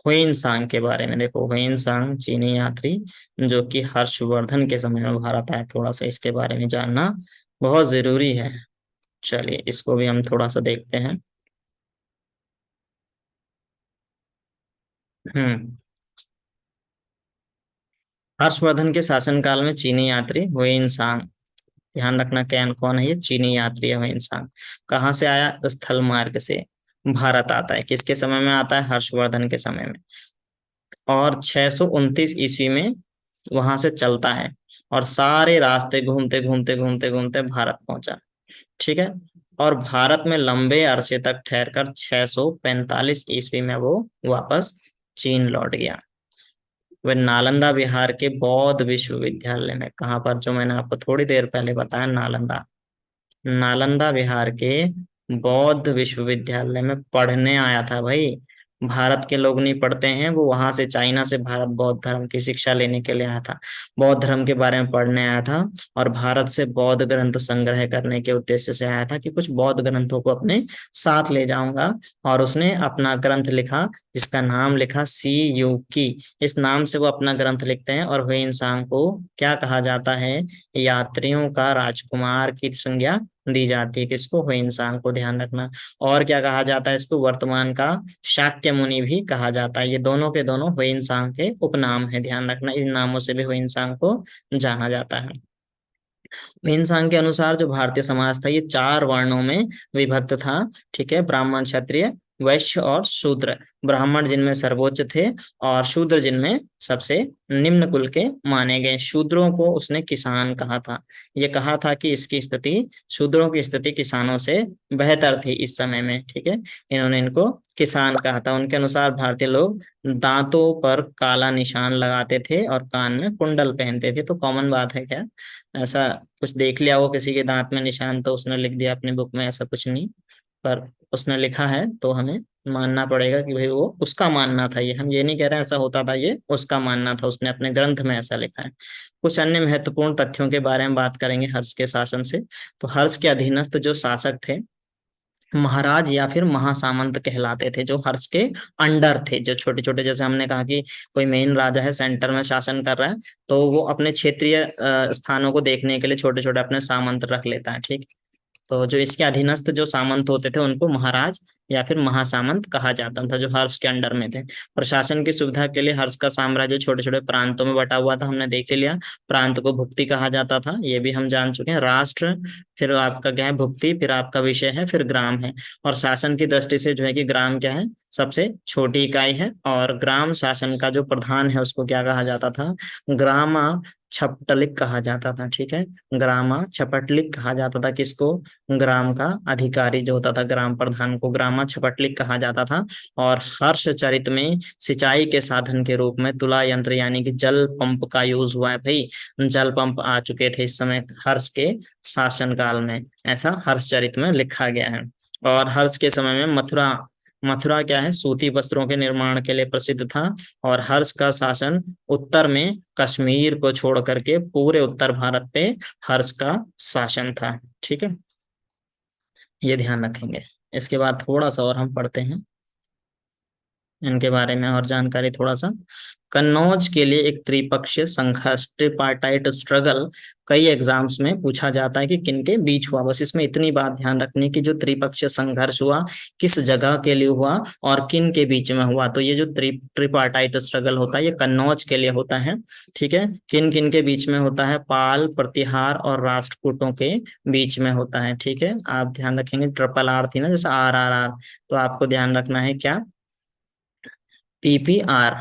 Speaker 1: हुएन सांग के बारे में। देखो, हुएन सांग चीनी यात्री जो कि हर्षवर्धन के समय में भारत आए, थोड़ा सा इसके बारे में जानना बहुत जरूरी है। चलिए इसको भी हम थोड़ा सा देखते हैं। हम्म हर्षवर्धन के शासनकाल में चीनी यात्री हुएनसांग, ध्यान रखना कैन कौन है, ये चीनी यात्री है हुएनसांग। कहाँ से आया, स्थल मार्ग से भारत आता है। किसके समय में आता है, हर्षवर्धन के समय में। और 629 ईस्वी में वहां से चलता है और सारे रास्ते घूमते घूमते घूमते घूमते भारत पहुंचा। ठीक है। और भारत में लंबे अरसे तक ठहरकर 645 ईस्वी में वो वापस चीन लौट गया। वह नालंदा बिहार के बौद्ध विश्वविद्यालय में, कहाँ पर, जो मैंने आपको थोड़ी देर पहले बताया, नालंदा, नालंदा बिहार के बौद्ध विश्वविद्यालय में पढ़ने आया था भाई। भारत के लोग नहीं पढ़ते हैं, वो वहां से, चाइना से भारत बौद्ध धर्म की शिक्षा लेने के लिए आया था, बौद्ध धर्म के बारे में पढ़ने आया था। और भारत से बौद्ध ग्रंथ संग्रह करने के उद्देश्य से आया था कि कुछ बौद्ध ग्रंथों को अपने साथ ले जाऊंगा। और उसने अपना ग्रंथ लिखा, जिसका नाम लिखा सी यू की। इस नाम से वो अपना ग्रंथ लिखते हैं। और हुएनसांग को क्या कहा जाता है, यात्रियों का राजकुमार की संज्ञा दी जाती है। किसको, हुएनसांग को, ध्यान रखना। और क्या कहा जाता है इसको, वर्तमान का शाक्य मुनि भी कहा जाता है। ये दोनों के दोनों हुएनसांग के उपनाम है, ध्यान रखना। इन नामों से भी हुएनसांग को जाना जाता है। हुएनसांग के अनुसार जो भारतीय समाज था ये 4 वर्णों में विभक्त था। ठीक है, ब्राह्मण, क्षत्रिय, वैश्य और शूद्र। ब्राह्मण जिनमें सर्वोच्च थे और शूद्र जिनमें सबसे निम्न कुल के माने गए। शूद्रों को उसने किसान कहा था। ये कहा था कि इसकी स्थिति, शूद्रों की स्थिति किसानों से बेहतर थी इस समय में। ठीक है, इन्होंने इनको किसान कहा था। उनके अनुसार भारतीय लोग दांतों पर काला निशान लगाते थे और कान में कुंडल पहनते थे। तो कॉमन बात है क्या, ऐसा कुछ देख लिया हो किसी के दांत में निशान तो उसने लिख दिया अपनी बुक में, ऐसा कुछ नहीं। पर उसने लिखा है तो हमें मानना पड़ेगा कि भाई वो उसका मानना था। ये हम ये नहीं कह रहे हैं ऐसा होता था, ये उसका मानना था, उसने अपने ग्रंथ में ऐसा लिखा है। कुछ अन्य महत्वपूर्ण तथ्यों के बारे में बात करेंगे हर्ष के शासन से। तो हर्ष के अधीनस्थ जो शासक थे, महाराज या फिर महासामंत कहलाते थे, जो हर्ष के अंडर थे। जो छोटे छोटे, जैसे हमने कहा कि कोई मेन राजा है, सेंटर में शासन कर रहा है, तो वो अपने क्षेत्रीय स्थानों को देखने के लिए छोटे छोटे अपने सामंत रख लेता है। ठीक। तो जो इसके अधीनस्थ जो सामंत होते थे उनको महाराज या फिर महासामंत कहा जाता था, जो हर्ष के अंडर में थे। प्रशासन की सुविधा के लिए हर्ष का साम्राज्य छोटे छोटे प्रांतों में बटा हुआ था, हमने देख ही लिया। प्रांत को भुक्ति कहा जाता था, ये भी हम जान चुके हैं। राष्ट्र, फिर आपका क्या है, भुक्ति, फिर आपका विषय है, फिर ग्राम है। और शासन की दृष्टि से जो है कि ग्राम क्या है, सबसे छोटी इकाई है। और ग्राम शासन का जो प्रधान है उसको क्या कहा जाता था, ग्रामा छपटलिक कहा जाता था। ठीक है, ग्रामा छपटलिक कहा जाता था किसको, ग्राम का अधिकारी जो होता था, ग्राम प्रधान को ग्रामा छपटलिक कहा जाता था। और हर्षचरित में सिंचाई के साधन के रूप में तुला यंत्र यानी कि जल पंप का यूज हुआ है भाई। जल पंप आ चुके थे इस समय हर्ष के शासनकाल में, ऐसा हर्षचरित में लिखा गया है। और हर्ष के समय में मथुरा, मथुरा क्या है, सूती वस्त्रों के निर्माण के लिए प्रसिद्ध था। और हर्ष का शासन उत्तर में कश्मीर को छोड़ करके पूरे उत्तर भारत पे हर्ष का शासन था। ठीक है, ये ध्यान रखेंगे। इसके बाद थोड़ा सा और हम पढ़ते हैं इनके बारे में और जानकारी थोड़ा सा। कन्नौज के लिए एक त्रिपक्षीय संघर्ष, ट्रिपार्टाइट स्ट्रगल, कई एग्जाम्स में पूछा जाता है कि किन के बीच हुआ। बस इसमें इतनी बात ध्यान रखनी कि जो त्रिपक्षीय संघर्ष हुआ किस जगह के लिए हुआ और किन के बीच में हुआ। तो ये जो ट्रिपार्टाइट स्ट्रगल होता है ये कन्नौज के लिए होता है। ठीक है, किन किन के बीच में होता है, पाल, प्रतिहार और राष्ट्रकूटों के बीच में होता है। ठीक है, आप ध्यान रखेंगे, ट्रिपल आर थी ना, जैसे RRR, तो आपको ध्यान रखना है क्या, PPR,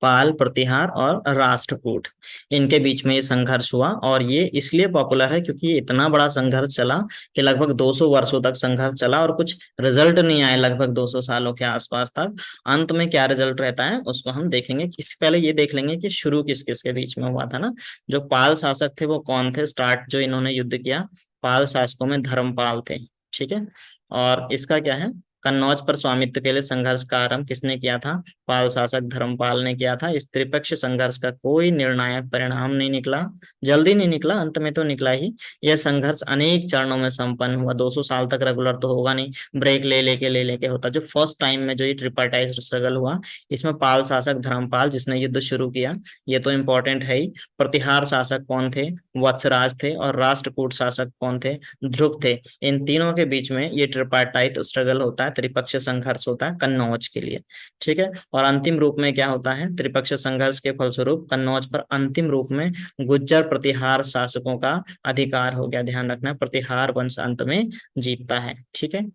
Speaker 1: पाल, प्रतिहार और राष्ट्रकूट, इनके बीच में ये संघर्ष हुआ। और ये इसलिए पॉपुलर है क्योंकि ये इतना बड़ा संघर्ष चला कि लगभग 200 वर्षों तक संघर्ष चला और कुछ रिजल्ट नहीं आए, लगभग 200 सालों के आसपास तक। अंत में क्या रिजल्ट रहता है उसको हम देखेंगे। इससे पहले ये देख लेंगे कि शुरू किस किस के बीच में हुआ था ना। जो पाल शासक थे वो कौन थे, स्टार्ट जो इन्होंने युद्ध किया, पाल शासकों में धर्मपाल थे। ठीक है, और इसका क्या है, कन्नौज पर स्वामित्व के लिए संघर्ष का आरंभ किसने किया था, पाल शासक धर्मपाल ने किया था। इस त्रिपक्षीय संघर्ष का कोई निर्णायक परिणाम नहीं निकला, जल्दी नहीं निकला, अंत में तो निकला ही। यह संघर्ष अनेक चरणों में संपन्न हुआ, 200 साल तक रेगुलर तो होगा नहीं, ब्रेक ले लेके होता। जो फर्स्ट टाइम में जो ये ट्रिपार्टाइट स्ट्रगल हुआ, इसमें पाल शासक धर्मपाल जिसने युद्ध शुरू किया, ये तो इंपॉर्टेंट है ही। प्रतिहार शासक कौन थे, वत्सराज थे। और राष्ट्रकूट शासक कौन थे, ध्रुव थे। इन तीनों के बीच में ये ट्रिपार्टाइट स्ट्रगल होता है। त्रिपक्षीय संघर्ष होता है कन्नौज के लिए, ठीक है। और अंतिम रूप में क्या होता है, त्रिपक्षीय संघर्ष के फलस्वरूप कन्नौज पर अंतिम रूप में गुज्जर प्रतिहार शासकों का अधिकार हो गया। ध्यान रखना, प्रतिहार वंश अंत में जीतता है, ठीक है।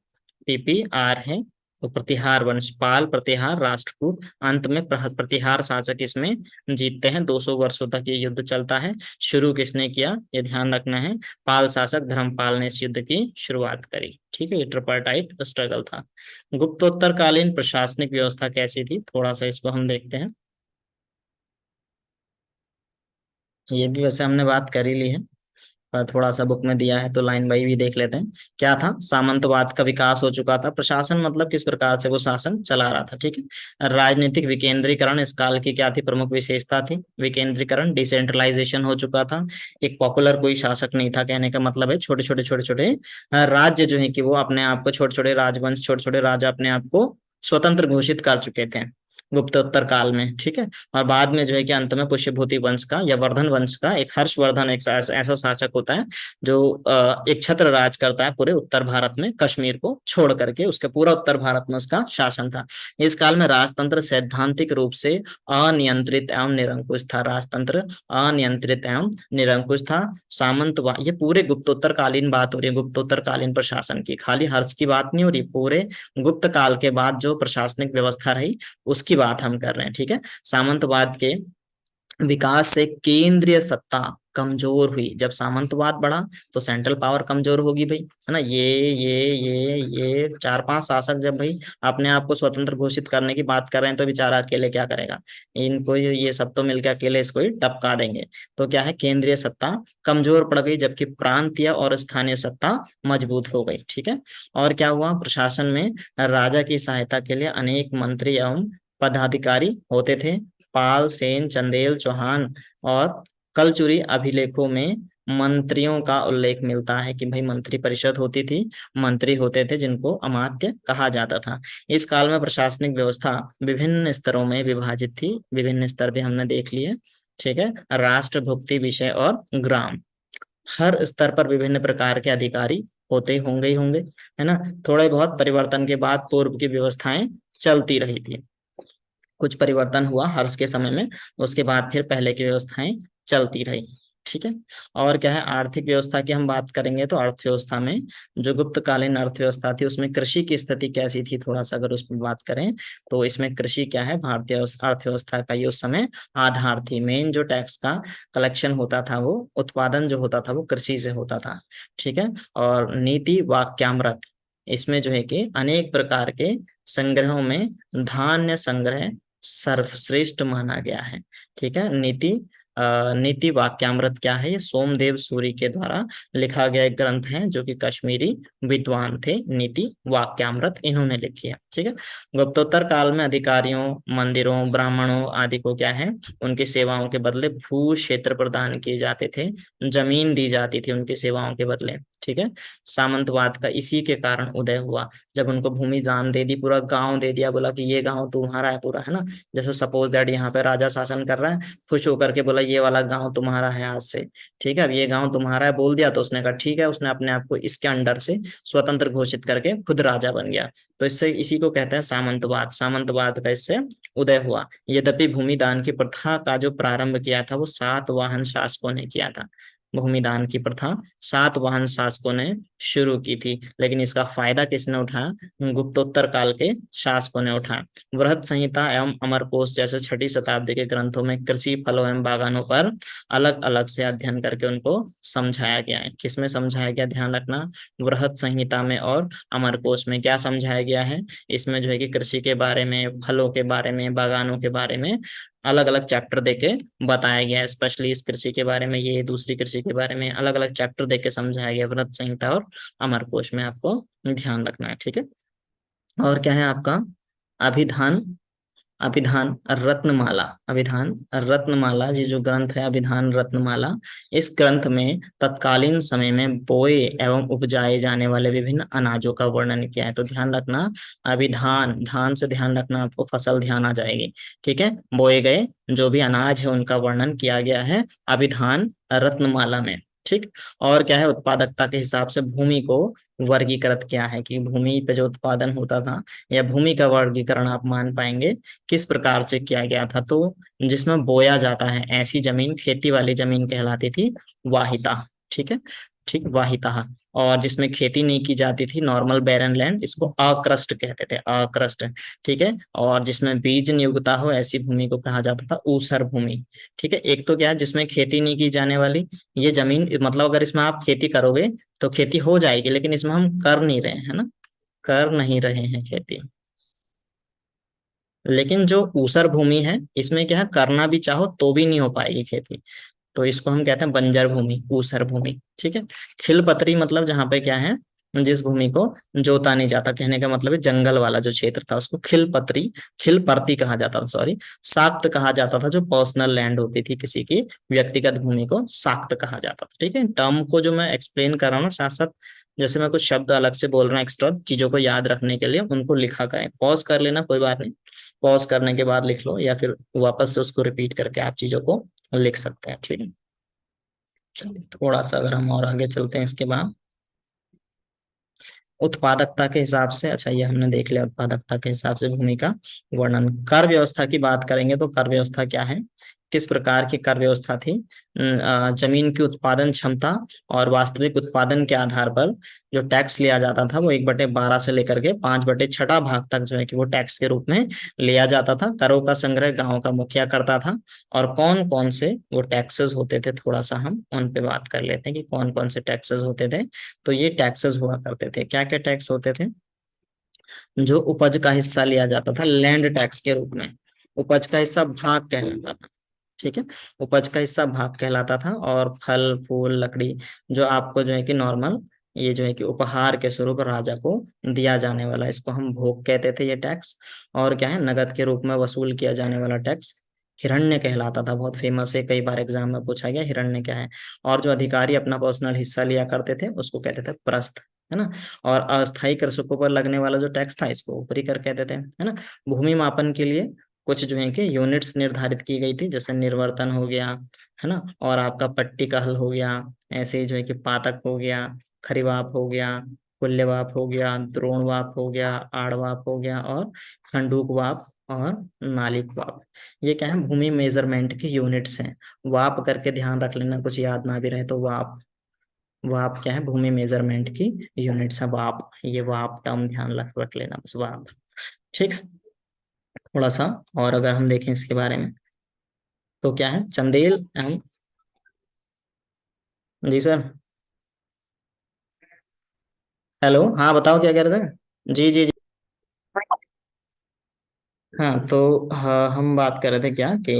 Speaker 1: PPR है, तो प्रतिहार वंश, पाल प्रतिहार राष्ट्रकूट, अंत में प्रतिहार शासक इसमें जीतते हैं। 200 वर्षों तक ये युद्ध चलता है। शुरू किसने किया, ये ध्यान रखना है, पाल शासक धर्मपाल ने इस युद्ध की शुरुआत करी, ठीक है। ये ट्रिपार्टाइट स्ट्रगल था। गुप्तोत्तरकालीन प्रशासनिक व्यवस्था कैसी थी, थोड़ा सा इसको हम देखते हैं। ये भी वैसे हमने बात कर ही ली है, पर थोड़ा सा बुक में दिया है तो लाइन बाई भी देख लेते हैं। क्या था, सामंतवाद का विकास हो चुका था। प्रशासन मतलब किस प्रकार से वो शासन चला रहा था, ठीक है। राजनीतिक विकेंद्रीकरण इस काल की क्या थी, प्रमुख विशेषता थी, विकेंद्रीकरण, डिसेंट्रलाइजेशन हो चुका था। एक पॉपुलर कोई शासक नहीं था, कहने का मतलब है छोटे छोटे राज्य जो है कि वो अपने आप को, छोटे छोटे राजवंश, छोटे छोटे राजा अपने आप को स्वतंत्र घोषित कर चुके थे गुप्तोत्तर काल में, ठीक है। और बाद में जो है कि अंत में पुष्यभूति वंश का या वर्धन वंश का एक हर्षवर्धन, एक ऐसा शासक होता है जो एक छत्र राज करता है पूरे उत्तर भारत में, कश्मीर को छोड़ करके उसके पूरा उत्तर भारत में उसका शासन था। इस काल में राजतंत्र सैद्धांतिक रूप से अनियंत्रित एवं निरंकुश था। राजतंत्र अनियंत्रित एवं निरंकुश था। सामंतवाद, ये पूरे गुप्तोत्तर कालीन बात हो रही है, गुप्तोत्तर कालीन प्रशासन की, खाली हर्ष की बात नहीं हो रही, पूरे गुप्त काल के बाद जो प्रशासनिक व्यवस्था रही उसकी बात हम कर रहे हैं, ठीक है। सामंतवाद के विकास से केंद्रीय सत्ता कमजोर हुई। जब सामंतवाद बढ़ा तो सेंट्रल पावर कमजोर होगी भाई, है ना। ये 4-5 शासक जब भाई अपने आप को स्वतंत्र घोषित करने की बात कर रहे हैं तो बेचारा अकेले क्या करेगा, इनको ये सब तो मिलकर अकेले इसको ही टपका देंगे। तो क्या है, केंद्रीय सत्ता कमजोर पड़ गई जबकि प्रांतीय और स्थानीय सत्ता मजबूत हो गई, ठीक है। और क्या हुआ, प्रशासन में राजा की सहायता के लिए अनेक मंत्री एवं पदाधिकारी होते थे। पाल, सेन, चंदेल, चौहान और कलचुरी अभिलेखों में मंत्रियों का उल्लेख मिलता है कि भाई मंत्री परिषद होती थी, मंत्री होते थे जिनको अमात्य कहा जाता था। इस काल में प्रशासनिक व्यवस्था विभिन्न स्तरों में विभाजित थी, विभिन्न स्तर भी हमने देख लिए, ठीक है। राष्ट्र, भुक्ति, विषय और ग्राम, हर स्तर पर विभिन्न प्रकार के अधिकारी होते होंगे ही होंगे, है ना। थोड़े बहुत परिवर्तन के बाद पूर्व की व्यवस्थाएं चलती रही थी। कुछ परिवर्तन हुआ हर्ष के समय में, उसके बाद फिर पहले की व्यवस्थाएं चलती रही, ठीक है। और क्या है, आर्थिक व्यवस्था की हम बात करेंगे तो अर्थव्यवस्था में, जो गुप्तकालीन अर्थव्यवस्था थी उसमें कृषि की स्थिति कैसी थी, थोड़ा सा अगर उस पर बात करें तो इसमें कृषि क्या है, भारतीय अर्थव्यवस्था का ये उस समय आधार थी। मेन जो टैक्स का कलेक्शन होता था, वो उत्पादन जो होता था वो कृषि से होता था, ठीक है। और नीति वाक्यामृत, इसमें जो है कि अनेक प्रकार के संग्रहों में धान्य संग्रह सर्वश्रेष्ठ माना गया है, ठीक है। नीति वाक्यामृत क्या है, ये सोमदेव सूरी के द्वारा लिखा गया एक ग्रंथ है जो कि कश्मीरी विद्वान थे, नीति वाक्यामृत इन्होंने लिखी है, ठीक है। गुप्तोत्तर काल में अधिकारियों, मंदिरों, ब्राह्मणों आदि को क्या है, उनकी सेवाओं के बदले भू क्षेत्र प्रदान किए जाते थे, जमीन दी जाती थी उनकी सेवाओं के बदले, ठीक है। सामंतवाद का इसी के कारण उदय हुआ, जब उनको भूमि दान दे दी, पूरा गांव दे दिया, बोला कि ये गांव तुम्हारा है पूरा, है ना। जैसे सपोज दैट यहाँ पे राजा शासन कर रहा है, खुश होकर के बोला ये वाला गांव तुम्हारा है आज से, ठीक है। अब ये गांव तुम्हारा है बोल दिया तो उसने कहा ठीक है, उसने अपने आप को इसके अंडर से स्वतंत्र घोषित करके खुद राजा बन गया। तो इससे, इसी को कहते हैं सामंतवाद। सामंतवाद का इससे उदय हुआ। यद्यपि भूमि दान की प्रथा का जो प्रारंभ किया था वो सातवाहन शासकों ने किया था। भूमि दान की प्रथा सातवाहन शासकों ने शुरू की थी, लेकिन इसका फायदा किसने उठाया, गुप्तोत्तर काल के शासकों ने उठाया। बृहत संहिता एवं अमरकोश जैसे 6ठी शताब्दी के ग्रंथों में कृषि, फलों एवं बागानों पर अलग अलग से अध्ययन करके उनको समझाया गया है। किसमें समझाया गया, ध्यान रखना, बृहत संहिता में और अमरकोश में क्या समझाया गया है, इसमें जो है कि कृषि के बारे में, फलों के बारे में, बागानों के बारे में अलग अलग चैप्टर देके बताया गया है। स्पेशली इस कृषि के बारे में, ये दूसरी कृषि के बारे में अलग अलग चैप्टर देके समझाया गया बृहत संहिता और अमरकोश में, आपको ध्यान रखना है, ठीक है। और क्या है आपका अभिधान, अभिधान रत्नमाला, अभिधान रत्नमाला, ये जो ग्रंथ है अभिधान रत्नमाला, इस ग्रंथ में तत्कालीन समय में बोए एवं उपजाए जाने वाले विभिन्न अनाजों का वर्णन किया है। तो ध्यान रखना, अभिधान, धान से ध्यान रखना, आपको फसल ध्यान आ जाएगी, ठीक है। बोए गए जो भी अनाज है उनका वर्णन किया गया है अभिधान रत्नमाला में, ठीक। और क्या है, उत्पादकता के हिसाब से भूमि को वर्गीकृत किया है कि भूमि पे जो उत्पादन होता था या भूमि का वर्गीकरण आप मान पाएंगे किस प्रकार से किया गया था। तो जिसमें बोया जाता है ऐसी जमीन खेती वाली जमीन कहलाती थी वाहिता। ठीक है, ठीक, वाहिता। और जिसमें खेती नहीं की जाती थी नॉर्मल बैरन लैंड, इसको अक्रस्ट कहते थे, अक्रस्ट। ठीक है। और जिसमें बीज नियुक्ता हो ऐसी भूमि को कहा जाता था ऊसर भूमि। ठीक है। एक तो क्या है, जिसमें खेती नहीं की जाने वाली ये जमीन, मतलब अगर इसमें आप खेती करोगे तो खेती हो जाएगी, लेकिन इसमें हम कर नहीं रहे हैं ना, कर नहीं रहे हैं खेती। लेकिन जो ऊसर भूमि है इसमें क्या है, करना भी चाहो तो भी नहीं हो पाएगी खेती। तो इसको हम कहते हैं बंजर भूमि, ऊसर भूमि। ठीक है। खिलपतरी मतलब जहाँ पे क्या है, जिस भूमि को जोता नहीं जाता, कहने का मतलब है जंगल वाला जो क्षेत्र था उसको खिलपतरी, खिलपर्ती कहा जाता था, सॉरी। साक्त कहा जाता था जो पर्सनल लैंड होती थी किसी की, व्यक्तिगत भूमि को साक्त कहा जाता था। ठीक है। टर्म को जो मैं एक्सप्लेन कर रहा हूँ ना साथ साथ, जैसे मैं कुछ शब्द अलग से बोल रहा हूँ एक्स्ट्रा चीजों को याद रखने के लिए, उनको लिखा करें, पॉज कर लेना कोई बात नहीं, पॉज करने के बाद लिख लो या फिर वापस से उसको रिपीट करके आप चीजों को लिख सकते हैं। ठीक है। चलिए थोड़ा सा अगर हम और आगे चलते हैं इसके बाद, उत्पादकता के हिसाब से, अच्छा ये हमने देख लिया उत्पादकता के हिसाब से भूमि का वर्णन। कर व्यवस्था की बात करेंगे तो कर व्यवस्था क्या है, किस प्रकार की कर व्यवस्था थी। जमीन की उत्पादन क्षमता और वास्तविक उत्पादन के आधार पर जो टैक्स लिया जाता था वो 1/12 से लेकर के 5/6 भाग तक जो है कि वो टैक्स के रूप में लिया जाता था। करों का संग्रह गांव का मुखिया करता था। और कौन कौन से वो टैक्सेस होते थे, थोड़ा सा हम उन पे बात कर लेते हैं कि कौन कौन से टैक्सेस होते थे। तो ये टैक्सेस हुआ करते थे, क्या क्या टैक्स होते थे। जो उपज का हिस्सा लिया जाता था लैंड टैक्स के रूप में, उपज का हिस्सा भाग कहलाता था। ठीक है। उपज का हिस्सा भाग कहलाता था। और फल फूल लकड़ी जो आपको जो है कि नॉर्मल, ये जो है कि उपहार के स्वरूप राजा को दिया जाने वाला, इसको हम भोग कहते थे ये टैक्स। और क्या है, नगद के रूप में वसूल किया जाने वाला टैक्स हिरण्य कहलाता था, बहुत फेमस है, कई बार एग्जाम में पूछा गया हिरण्य क्या है। और जो अधिकारी अपना पर्सनल हिस्सा लिया करते थे उसको कहते थे प्रस्थ, है ना। और अस्थायी कृषकों पर लगने वाला जो टैक्स था इसको ऊपरी कर कहते थे, है ना। भूमि मापन के लिए कुछ जो है कि यूनिट्स निर्धारित की गई थी, जैसे निर्वर्तन हो गया, है ना, और आपका पट्टी का हल हो गया, ऐसे ही जो है कि पातक हो गया, खरीवाप हो गया, कुल्यवाप हो गया, द्रोणवाप हो गया, आड़वाप हो गया, और खंडूक वाप और नालिक वाप। ये क्या है, भूमि मेजरमेंट की यूनिट्स हैं। वाप करके ध्यान रख लेना, कुछ याद ना भी रहे तो वाप, वाप क्या है, भूमि मेजरमेंट की यूनिट्स है वाप, ये वाप टर्म ध्यान रख रख लेना बस, वाप। ठीक। थोड़ा सा और अगर हम देखें इसके बारे में तो क्या है, चंदेल एवं, जी सर। हेलो, हाँ बताओ क्या कह रहे थे। जी जी जी। हाँ तो हाँ, हम बात कर रहे थे क्या कि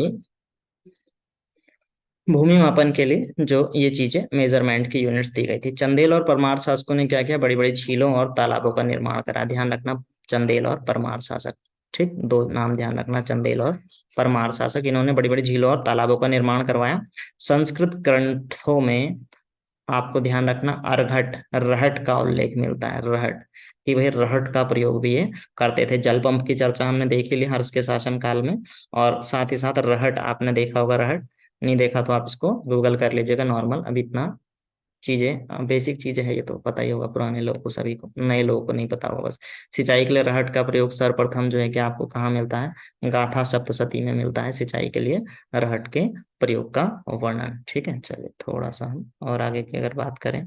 Speaker 1: भूमि मापन के लिए जो ये चीजें मेजरमेंट की यूनिट्स दी गई थी, चंदेल और परमार शासकों ने क्या किया, बड़ी बड़ी झीलों और तालाबों का निर्माण करा। ध्यान रखना, चंदेल और परमार शासक, ठीक, दो नाम ध्यान रखना, चंदेल और परमार शासक, इन्होंने बड़ी बड़ी झीलों और तालाबों का निर्माण करवाया। संस्कृत ग्रंथों में आपको ध्यान रखना अरघट, रहट का उल्लेख मिलता है, रहट, कि भाई रहट का प्रयोग भी ये करते थे। जल पंप की चर्चा हमने देखी ली हर्ष के शासन काल में। और साथ ही साथ रहट आपने देखा होगा, रहट नहीं देखा तो आप इसको गूगल कर लीजिएगा, नॉर्मल अभी इतना चीजें बेसिक चीजें है, ये तो पता ही होगा पुराने लोगों को, सभी को, नए लोगों को नहीं पता होगा बस। सिंचाई के लिए रहट का प्रयोग सर्वप्रथम जो है कि आपको कहाँ मिलता है, गाथा सप्तशती में मिलता है सिंचाई के लिए रहट के प्रयोग का वर्णन। ठीक है। चलिए थोड़ा सा हम और आगे की अगर बात करें,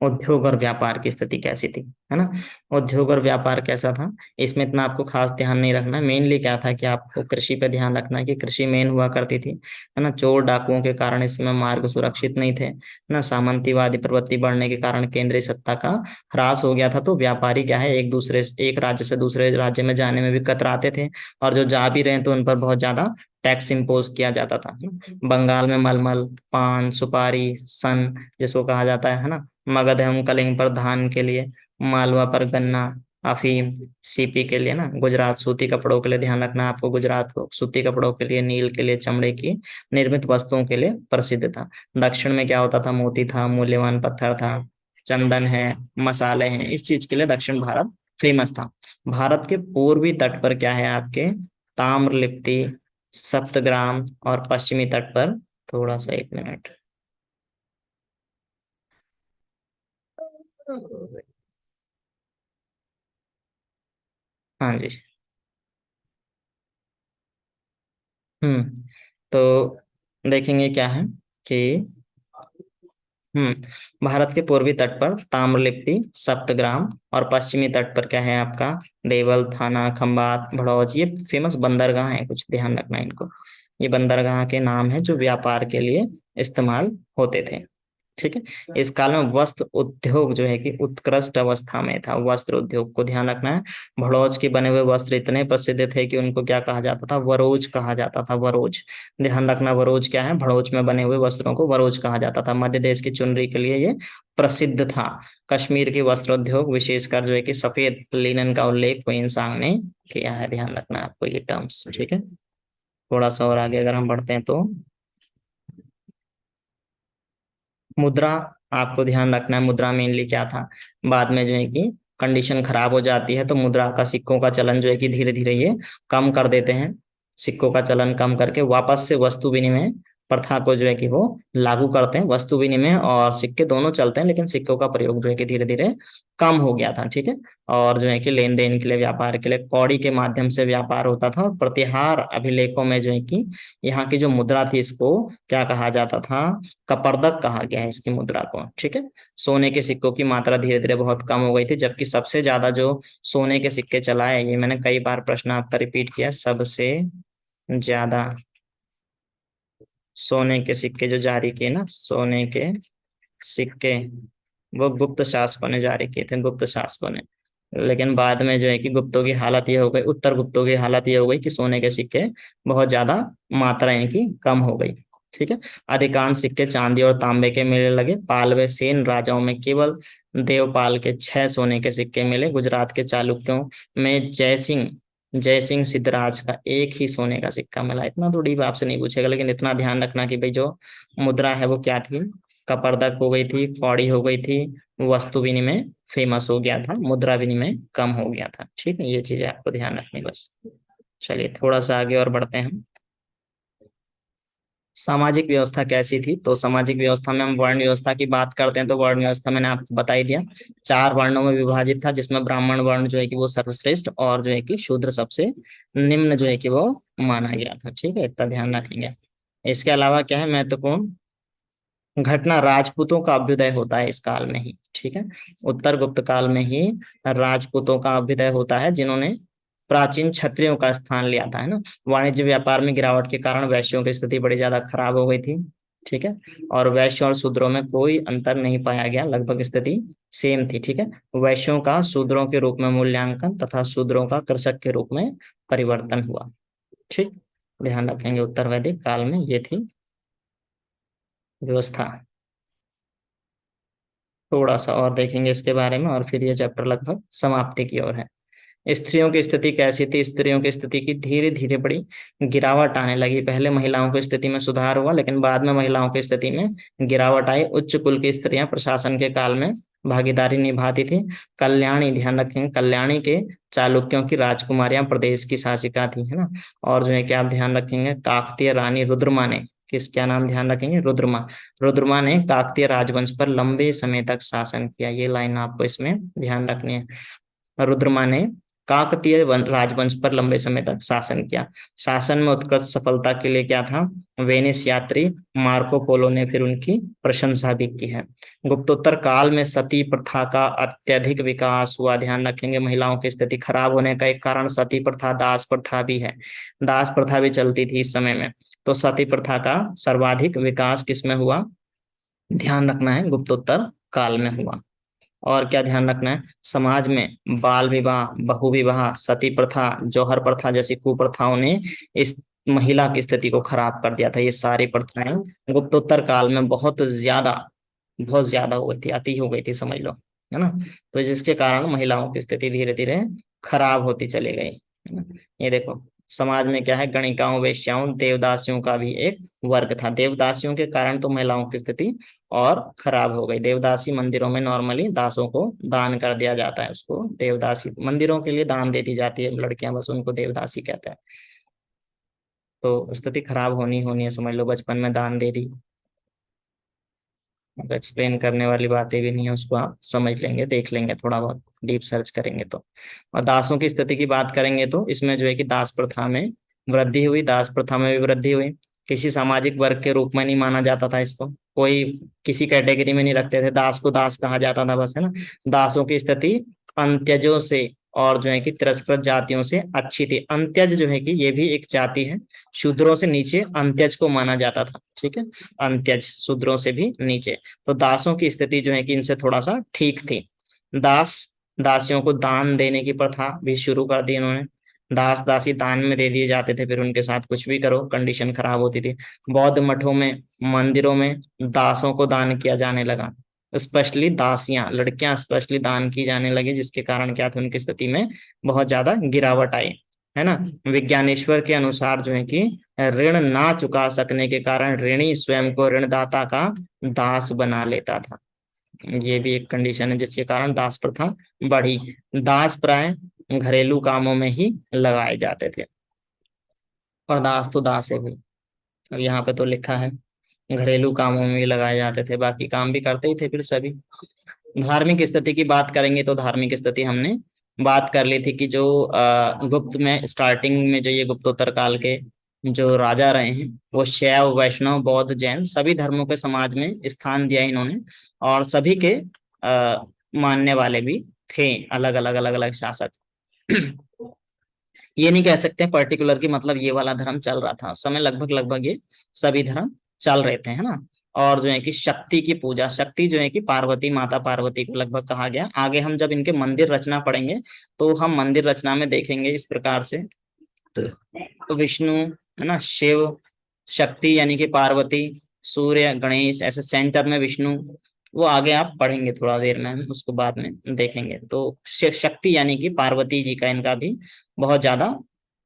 Speaker 1: उद्योग और व्यापार की स्थिति कैसी थी, है ना। उद्योग और व्यापार कैसा था, इसमें इतना आपको खास ध्यान नहीं रखना। मेनली क्या था कि आपको कृषि पे ध्यान रखना है कि कृषि मेन हुआ करती थी, है ना। चोर डाकुओं के कारण इस समय मार्ग सुरक्षित नहीं थे, है ना। सामंतीवादी प्रवृत्ति बढ़ने के कारण केंद्रीय सत्ता का ह्रास हो गया था, तो व्यापारी क्या है, एक राज्य से दूसरे राज्य में जाने में भी कतराते थे। और जो जा भी रहे तो उन पर बहुत ज्यादा टैक्स इम्पोज किया जाता था। बंगाल में मलमल, पान, सुपारी, सन जिसको कहा जाता है ना, मगध एवं कलिंग पर धान के लिए, मालवा पर गन्ना, अफीम, सीपी के लिए ना, गुजरात सूती कपड़ों के लिए, ध्यान रखना आपको, गुजरात को सूती कपड़ों के लिए, नील के लिए, चमड़े की निर्मित वस्तुओं के लिए प्रसिद्ध था। दक्षिण में क्या होता था, मोती था, मूल्यवान पत्थर था, चंदन है, मसाले हैं, इस चीज के लिए दक्षिण भारत फेमस था। भारत के पूर्वी तट पर क्या है आपके, ताम्रलिप्ति, सप्तग्राम, और पश्चिमी तट पर थोड़ा सा, 1 मिनट। हाँ जी। तो देखेंगे क्या है कि भारत के पूर्वी तट पर ताम्रलिप्ति, सप्तग्राम, और पश्चिमी तट पर क्या है आपका, देवल, थाना, खंबात, भड़ौज, ये फेमस बंदरगाह हैं कुछ, ध्यान रखना इनको। ये बंदरगाह के नाम है जो व्यापार के लिए इस्तेमाल होते थे। ठीक है। इस काल में वस्त्र उद्योग जो है कि उत्कृष्ट अवस्था में था, वस्त्र उद्योग को ध्यान रखना है। भड़ौज के बने हुए वस्त्र इतने प्रसिद्ध थे कि उनको क्या कहा जाता था, वरोज कहा जाता था, वरोज। ध्यान रखना, वरोज क्या है, भड़ोच में बने हुए वस्त्रों को वरोज कहा जाता था। मध्य देश की चुनरी के लिए ये प्रसिद्ध था। कश्मीर के वस्त्र उद्योग विशेषकर जो है कि सफेद लिनन का उल्लेख वेइनसांग ने किया है। ध्यान रखना है आपको ये टर्म्स। ठीक है। थोड़ा सा और आगे अगर हम बढ़ते हैं तो मुद्रा, आपको ध्यान रखना है मुद्रा मेनली क्या था। बाद में जो है कि कंडीशन खराब हो जाती है तो मुद्रा का, सिक्कों का चलन जो है कि धीरे धीरे ये कम कर देते हैं। सिक्कों का चलन कम करके वापस से वस्तु विनिमय प्रथा को जो है कि वो लागू करते हैं। वस्तु विनिमय और सिक्के दोनों चलते हैं, लेकिन सिक्कों का प्रयोग जो है कि धीरे धीरे कम हो गया था। ठीक है। और जो है कि लेन देन के लिए, व्यापार के लिए कौड़ी के माध्यम से व्यापार होता था। और प्रतिहार अभिलेखों में जो है कि यहाँ की जो मुद्रा थी इसको क्या कहा जाता था, कपर्दक कहा गया है इसकी मुद्रा को। ठीक है। सोने के सिक्कों की मात्रा धीरे धीरे बहुत कम हो गई थी, जबकि सबसे ज्यादा जो सोने के सिक्के चलाए, ये मैंने कई बार प्रश्न आपका रिपीट किया, सबसे ज्यादा सोने के सिक्के जो जारी किए ना, सोने के सिक्के, वो गुप्त शासकों ने जारी किए थे, गुप्त शासकों ने। लेकिन बाद में जो है कि गुप्तों की हालत ये हो गई, उत्तर गुप्तों की हालत ये हो गई कि सोने के सिक्के बहुत ज्यादा मात्रा इनकी कम हो गई। ठीक है। अधिकांश सिक्के चांदी और तांबे के मिलने लगे। पालवे सेन राजाओं में केवल देवपाल के 6 सोने के सिक्के मिले। गुजरात के चालुक्यों में जयसिंह सिद्धराज का एक ही सोने का सिक्का मिला। इतना तो डीप आपसे नहीं पूछेगा, लेकिन इतना ध्यान रखना कि भाई जो मुद्रा है वो क्या थी, कपर्दक हो गई थी, कौड़ी हो गई थी, वस्तु विनिमय फेमस हो गया था, मुद्रा विनिमय कम हो गया था। ठीक है। ये चीजें आपको ध्यान रखनी बस। चलिए थोड़ा सा आगे और बढ़ते हैं हम। सामाजिक व्यवस्था कैसी थी, तो सामाजिक व्यवस्था में हम वर्ण व्यवस्था की बात करते हैं तो वर्ण व्यवस्था मैंने आपको बता ही दिया, 4 वर्णों में विभाजित था, जिसमें ब्राह्मण वर्ण जो है कि वो सर्वश्रेष्ठ और जो है कि शूद्र सबसे निम्न जो है कि वो माना गया था। ठीक है, इतना ध्यान रखेंगे। इसके अलावा क्या है महत्वपूर्ण घटना, राजपूतों का अभ्युदय होता है इस काल में ही। ठीक है। उत्तर गुप्त काल में ही राजपूतों का अभ्युदय होता है, जिन्होंने प्राचीन क्षत्रियों का स्थान लिया था, है ना। वाणिज्य व्यापार में गिरावट के कारण वैश्यों की स्थिति बड़ी ज्यादा खराब हो गई थी। ठीक है। और वैश्यों और शूद्रों में कोई अंतर नहीं पाया गया, लगभग स्थिति सेम थी। ठीक है। वैश्यों का शूद्रों के रूप में मूल्यांकन तथा शूद्रों का कृषक के रूप में परिवर्तन हुआ। ठीक। ध्यान रखेंगे, उत्तर वैदिक काल में ये थी व्यवस्था। थोड़ा सा और देखेंगे इसके बारे में और फिर ये चैप्टर लगभग समाप्ति की ओर है। स्त्रियों की स्थिति कैसी थी, स्त्रियों की स्थिति की धीरे धीरे बड़ी गिरावट आने लगी। पहले महिलाओं की स्थिति में सुधार हुआ, लेकिन बाद में महिलाओं की स्थिति में गिरावट आई। उच्च कुल की स्त्रियां प्रशासन के काल में भागीदारी निभाती थी। कल्याणी, ध्यान रखेंगे, कल्याणी के चालुक्यों की राजकुमारियां प्रदेश की शासिका थी, है ना। और जो है कि आप ध्यान रखेंगे काकतीय रानी रुद्रमा ने, किस क्या नाम ध्यान रखेंगे, रुद्रमा। रुद्रमा ने काकतीय राजवंश पर लंबे समय तक शासन किया। ये लाइन आपको इसमें ध्यान रखनी है। रुद्रमा ने काकतीय राजवंश पर लंबे समय तक शासन किया। शासन में उत्कृष्ट सफलता के लिए क्या था, वेनिस यात्री मार्को पोलो ने फिर उनकी प्रशंसा भी की है। गुप्तोत्तर काल में सती प्रथा का अत्यधिक विकास हुआ। ध्यान रखेंगे, महिलाओं की स्थिति खराब होने का एक कारण सती प्रथा, दास प्रथा भी है। दास प्रथा भी चलती थी इस समय में। तो सती प्रथा का सर्वाधिक विकास किसमें हुआ, ध्यान रखना है, गुप्तोत्तर काल में हुआ। और क्या ध्यान रखना है, समाज में बाल विवाह, बहु विवाह, सती प्रथा, जौहर प्रथा जैसी कुप्रथाओं ने इस महिला की स्थिति को खराब कर दिया था। ये सारी प्रथाएं गुप्तोत्तर काल में बहुत ज्यादा हो गई थी, अति हो गई थी समझ लो, है ना। तो जिसके कारण महिलाओं की स्थिति धीरे धीरे खराब होती चली गई, है ना। ये देखो, समाज में क्या है, गणिकाओं, वेश्याओं, देवदासियों का भी एक वर्ग था। देवदासियों के कारण तो महिलाओं की स्थिति और खराब हो गई। देवदासी मंदिरों में नॉर्मली दासों को दान कर दिया जाता है, उसको देवदासी मंदिरों के लिए दान दे दी जाती है लड़कियां, बस उनको देवदासी कहते हैं। तो स्थिति खराब होनी होनी है, समझ लो, बचपन में दान दे दी। अब एक्सप्लेन करने वाली बातें भी नहीं है, उसको आप समझ लेंगे, देख लेंगे, थोड़ा बहुत डीप सर्च करेंगे तो। और दासों की स्थिति की बात करेंगे तो इसमें जो है कि दास प्रथा में वृद्धि हुई, दास प्रथा में भी वृद्धि हुई। किसी सामाजिक वर्ग के रूप में नहीं माना जाता था इसको, कोई किसी कैटेगरी में नहीं रखते थे, दास को दास कहा जाता था बस, है ना। दासों की स्थिति अंत्यजों से और जो है कि तिरस्कृत जातियों से अच्छी थी। अंत्यज जो है कि ये भी एक जाति है, शूद्रों से नीचे अंत्यज को माना जाता था, ठीक है। अंत्यज शूद्रों से भी नीचे। तो दासों की स्थिति जो है कि इनसे थोड़ा सा ठीक थी। दास दासियों को दान देने की प्रथा भी शुरू कर दी इन्होंने। दास दासी दान में दे दिए जाते थे, फिर उनके साथ कुछ भी करो, कंडीशन खराब होती थी। बौद्ध मठों में, मंदिरों में दासों को दान किया जाने लगा, स्पेशली दासियां, लड़कियां स्पेशली दान की जाने लगी, जिसके कारण क्या था, उनकी स्थिति में बहुत ज्यादा गिरावट आई, है ना। विज्ञानेश्वर के अनुसार जो है कि ऋण ना चुका सकने के कारण ऋणी स्वयं को ऋणदाता का दास बना लेता था। ये भी एक कंडीशन है जिसके कारण दास प्रथा बढ़ी। दास प्राय घरेलू कामों में ही लगाए जाते थे, और दास तो दास है भी, अब यहाँ पे तो लिखा है घरेलू कामों में भी लगाए जाते थे, बाकी काम भी करते ही थे फिर सभी। धार्मिक स्थिति की बात करेंगे तो धार्मिक स्थिति हमने बात कर ली थी कि जो गुप्त में स्टार्टिंग में जो ये गुप्तोत्तर काल के जो राजा रहे हैं, वो शैव वैष्णव बौद्ध जैन सभी धर्मों के समाज में स्थान दिया इन्होंने, और सभी के मानने वाले भी थे, अलग अलग अलग अलग शासक। ये नहीं कह सकते पर्टिकुलर की मतलब ये वाला धर्म चल रहा था उस समय, लगभग लगभग ये सभी धर्म चल रहे थे, है ना। और जो है कि शक्ति की पूजा, शक्ति जो है कि पार्वती, माता पार्वती को लगभग कहा गया। आगे हम जब इनके मंदिर रचना पढ़ेंगे तो हम मंदिर रचना में देखेंगे इस प्रकार से, तो विष्णु, है ना, शिव, शक्ति यानी कि पार्वती, सूर्य, गणेश, ऐसे सेंटर में विष्णु। वो आगे आप पढ़ेंगे थोड़ा देर में, हम उसको बाद में देखेंगे। तो शक्ति यानी कि पार्वती जी का इनका भी बहुत ज्यादा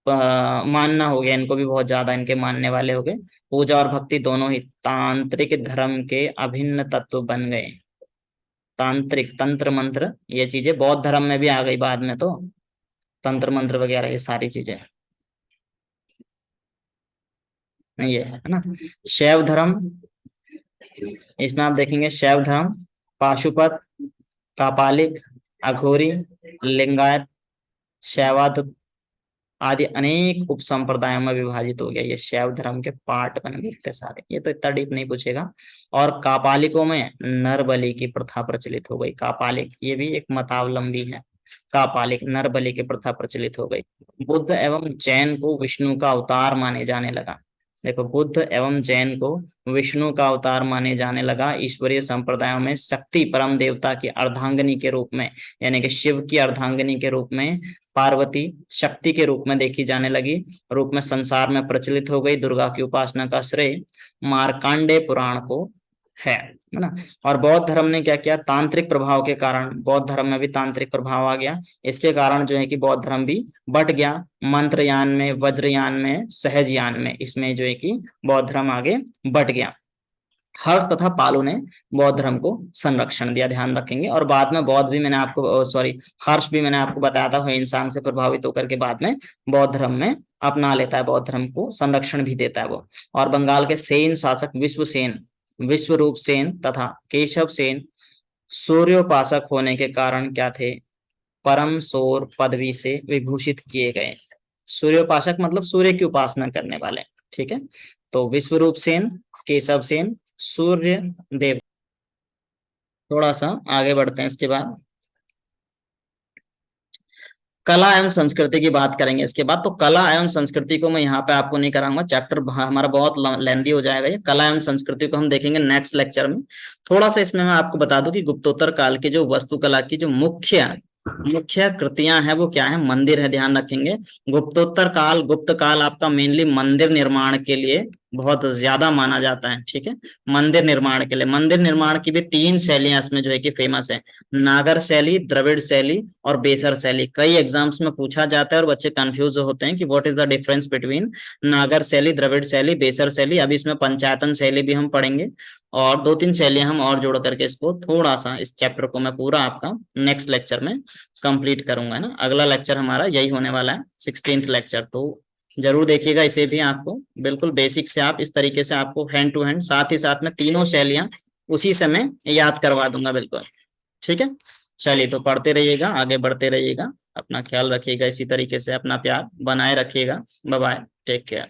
Speaker 1: मानना हो गया, इनको भी बहुत ज्यादा इनके मानने वाले हो गए। पूजा और भक्ति दोनों ही तांत्रिक धर्म के अभिन्न तत्व बन गए। तांत्रिक, तंत्र मंत्र, ये चीजें बौद्ध धर्म में भी आ गई बाद में, तो तंत्र मंत्र वगैरह ये सारी चीजें, ये है ना। शैव धर्म, इसमें आप देखेंगे शैव धर्म पाशुपत, कापालिक, अघोरी, लिंगायत, शैवात आदि अनेक उप संप्रदायों में विभाजित हो गया। ये शैव धर्म के पार्ट बन गए इतने सारे, ये तो इतना डीप नहीं पूछेगा। और कापालिकों में नर बलि की प्रथा प्रचलित हो गई। कापालिक ये भी एक मतावलंबी है, कापालिक नर बलि की प्रथा प्रचलित हो गई। बुद्ध एवं जैन को विष्णु का अवतार माने जाने लगा। देखो, बुद्ध एवं जैन को विष्णु का अवतार माने जाने लगा। ईश्वरीय संप्रदायों में शक्ति परम देवता की अर्धांगिनी के रूप में, यानी कि शिव की अर्धांगिनी के रूप में, पार्वती शक्ति के रूप में देखी जाने लगी, रूप में संसार में प्रचलित हो गई। दुर्गा की उपासना का श्रेय मार्कांडे पुराण को है ना। और बौद्ध धर्म ने क्या किया, तांत्रिक प्रभाव के कारण बौद्ध धर्म में भी तांत्रिक प्रभाव आ गया। इसके कारण जो है कि बौद्ध धर्म भी बट गया, मंत्रयान में, वज्रयान में, सहजयान में, इसमें जो है कि बौद्ध धर्म आगे बढ़ गया। हर्ष तथा पालू ने बौद्ध धर्म को संरक्षण दिया, ध्यान रखेंगे। और बाद में बौद्ध भी मैंने आपको, सॉरी, हर्ष भी मैंने आपको बताया था, इंसान से प्रभावित होकर के बाद में बौद्ध धर्म में अपना लेता है, बौद्ध धर्म को संरक्षण भी देता है वो। और बंगाल के सेन शासक विश्वसेन, विश्वरूप सेन तथा केशव सेन सूर्योपासक होने के कारण क्या थे, परम सौर पदवी से विभूषित किए गए। सूर्योपासक मतलब सूर्य की उपासना करने वाले, ठीक है। तो विश्वरूप सेन, केशव सेन, सूर्य देव। थोड़ा सा आगे बढ़ते हैं इसके बाद, कला एवं संस्कृति की बात करेंगे इसके बाद। तो कला एवं संस्कृति को मैं यहाँ पे आपको नहीं कराऊंगा, चैप्टर हमारा बहुत लेंदी हो जाएगा। ये कला एवं संस्कृति को हम देखेंगे नेक्स्ट लेक्चर में। थोड़ा सा इसमें मैं आपको बता दूं कि गुप्तोत्तर काल की जो वास्तुकला की जो मुख्य मुख्य कृतियां हैं वो क्या है, मंदिर है, ध्यान रखेंगे। गुप्तोत्तर काल, गुप्त काल आपका मेनली मंदिर निर्माण के लिए बहुत ज्यादा माना जाता है, ठीक है। मंदिर निर्माण के लिए, मंदिर निर्माण की भी तीन शैलियां इसमें जो है कि फेमस है, नागर शैली, द्रविड़ शैली और बेसर शैली। कई एग्जाम्स में पूछा जाता है और बच्चे कंफ्यूज होते हैं कि what is the difference between नागर शैली, द्रविड़ शैली, बेसर शैली। अभी इसमें पंचायतन शैली भी हम पढ़ेंगे, और दो तीन शैलियां हम और जोड़ करके इसको थोड़ा सा, इस चैप्टर को मैं पूरा आपका नेक्स्ट लेक्चर में कंप्लीट करूंगा, है ना। अगला लेक्चर हमारा यही होने वाला है, 16th लेक्चर। तो जरूर देखिएगा इसे भी, आपको बिल्कुल बेसिक से आप इस तरीके से आपको हैंड टू हैंड, साथ ही साथ में तीनों शैलियां उसी समय याद करवा दूंगा बिल्कुल। ठीक है, चलिए तो पढ़ते रहिएगा, आगे बढ़ते रहिएगा, अपना ख्याल रखिएगा, इसी तरीके से अपना प्यार बनाए रखिएगा। Bye bye, take care.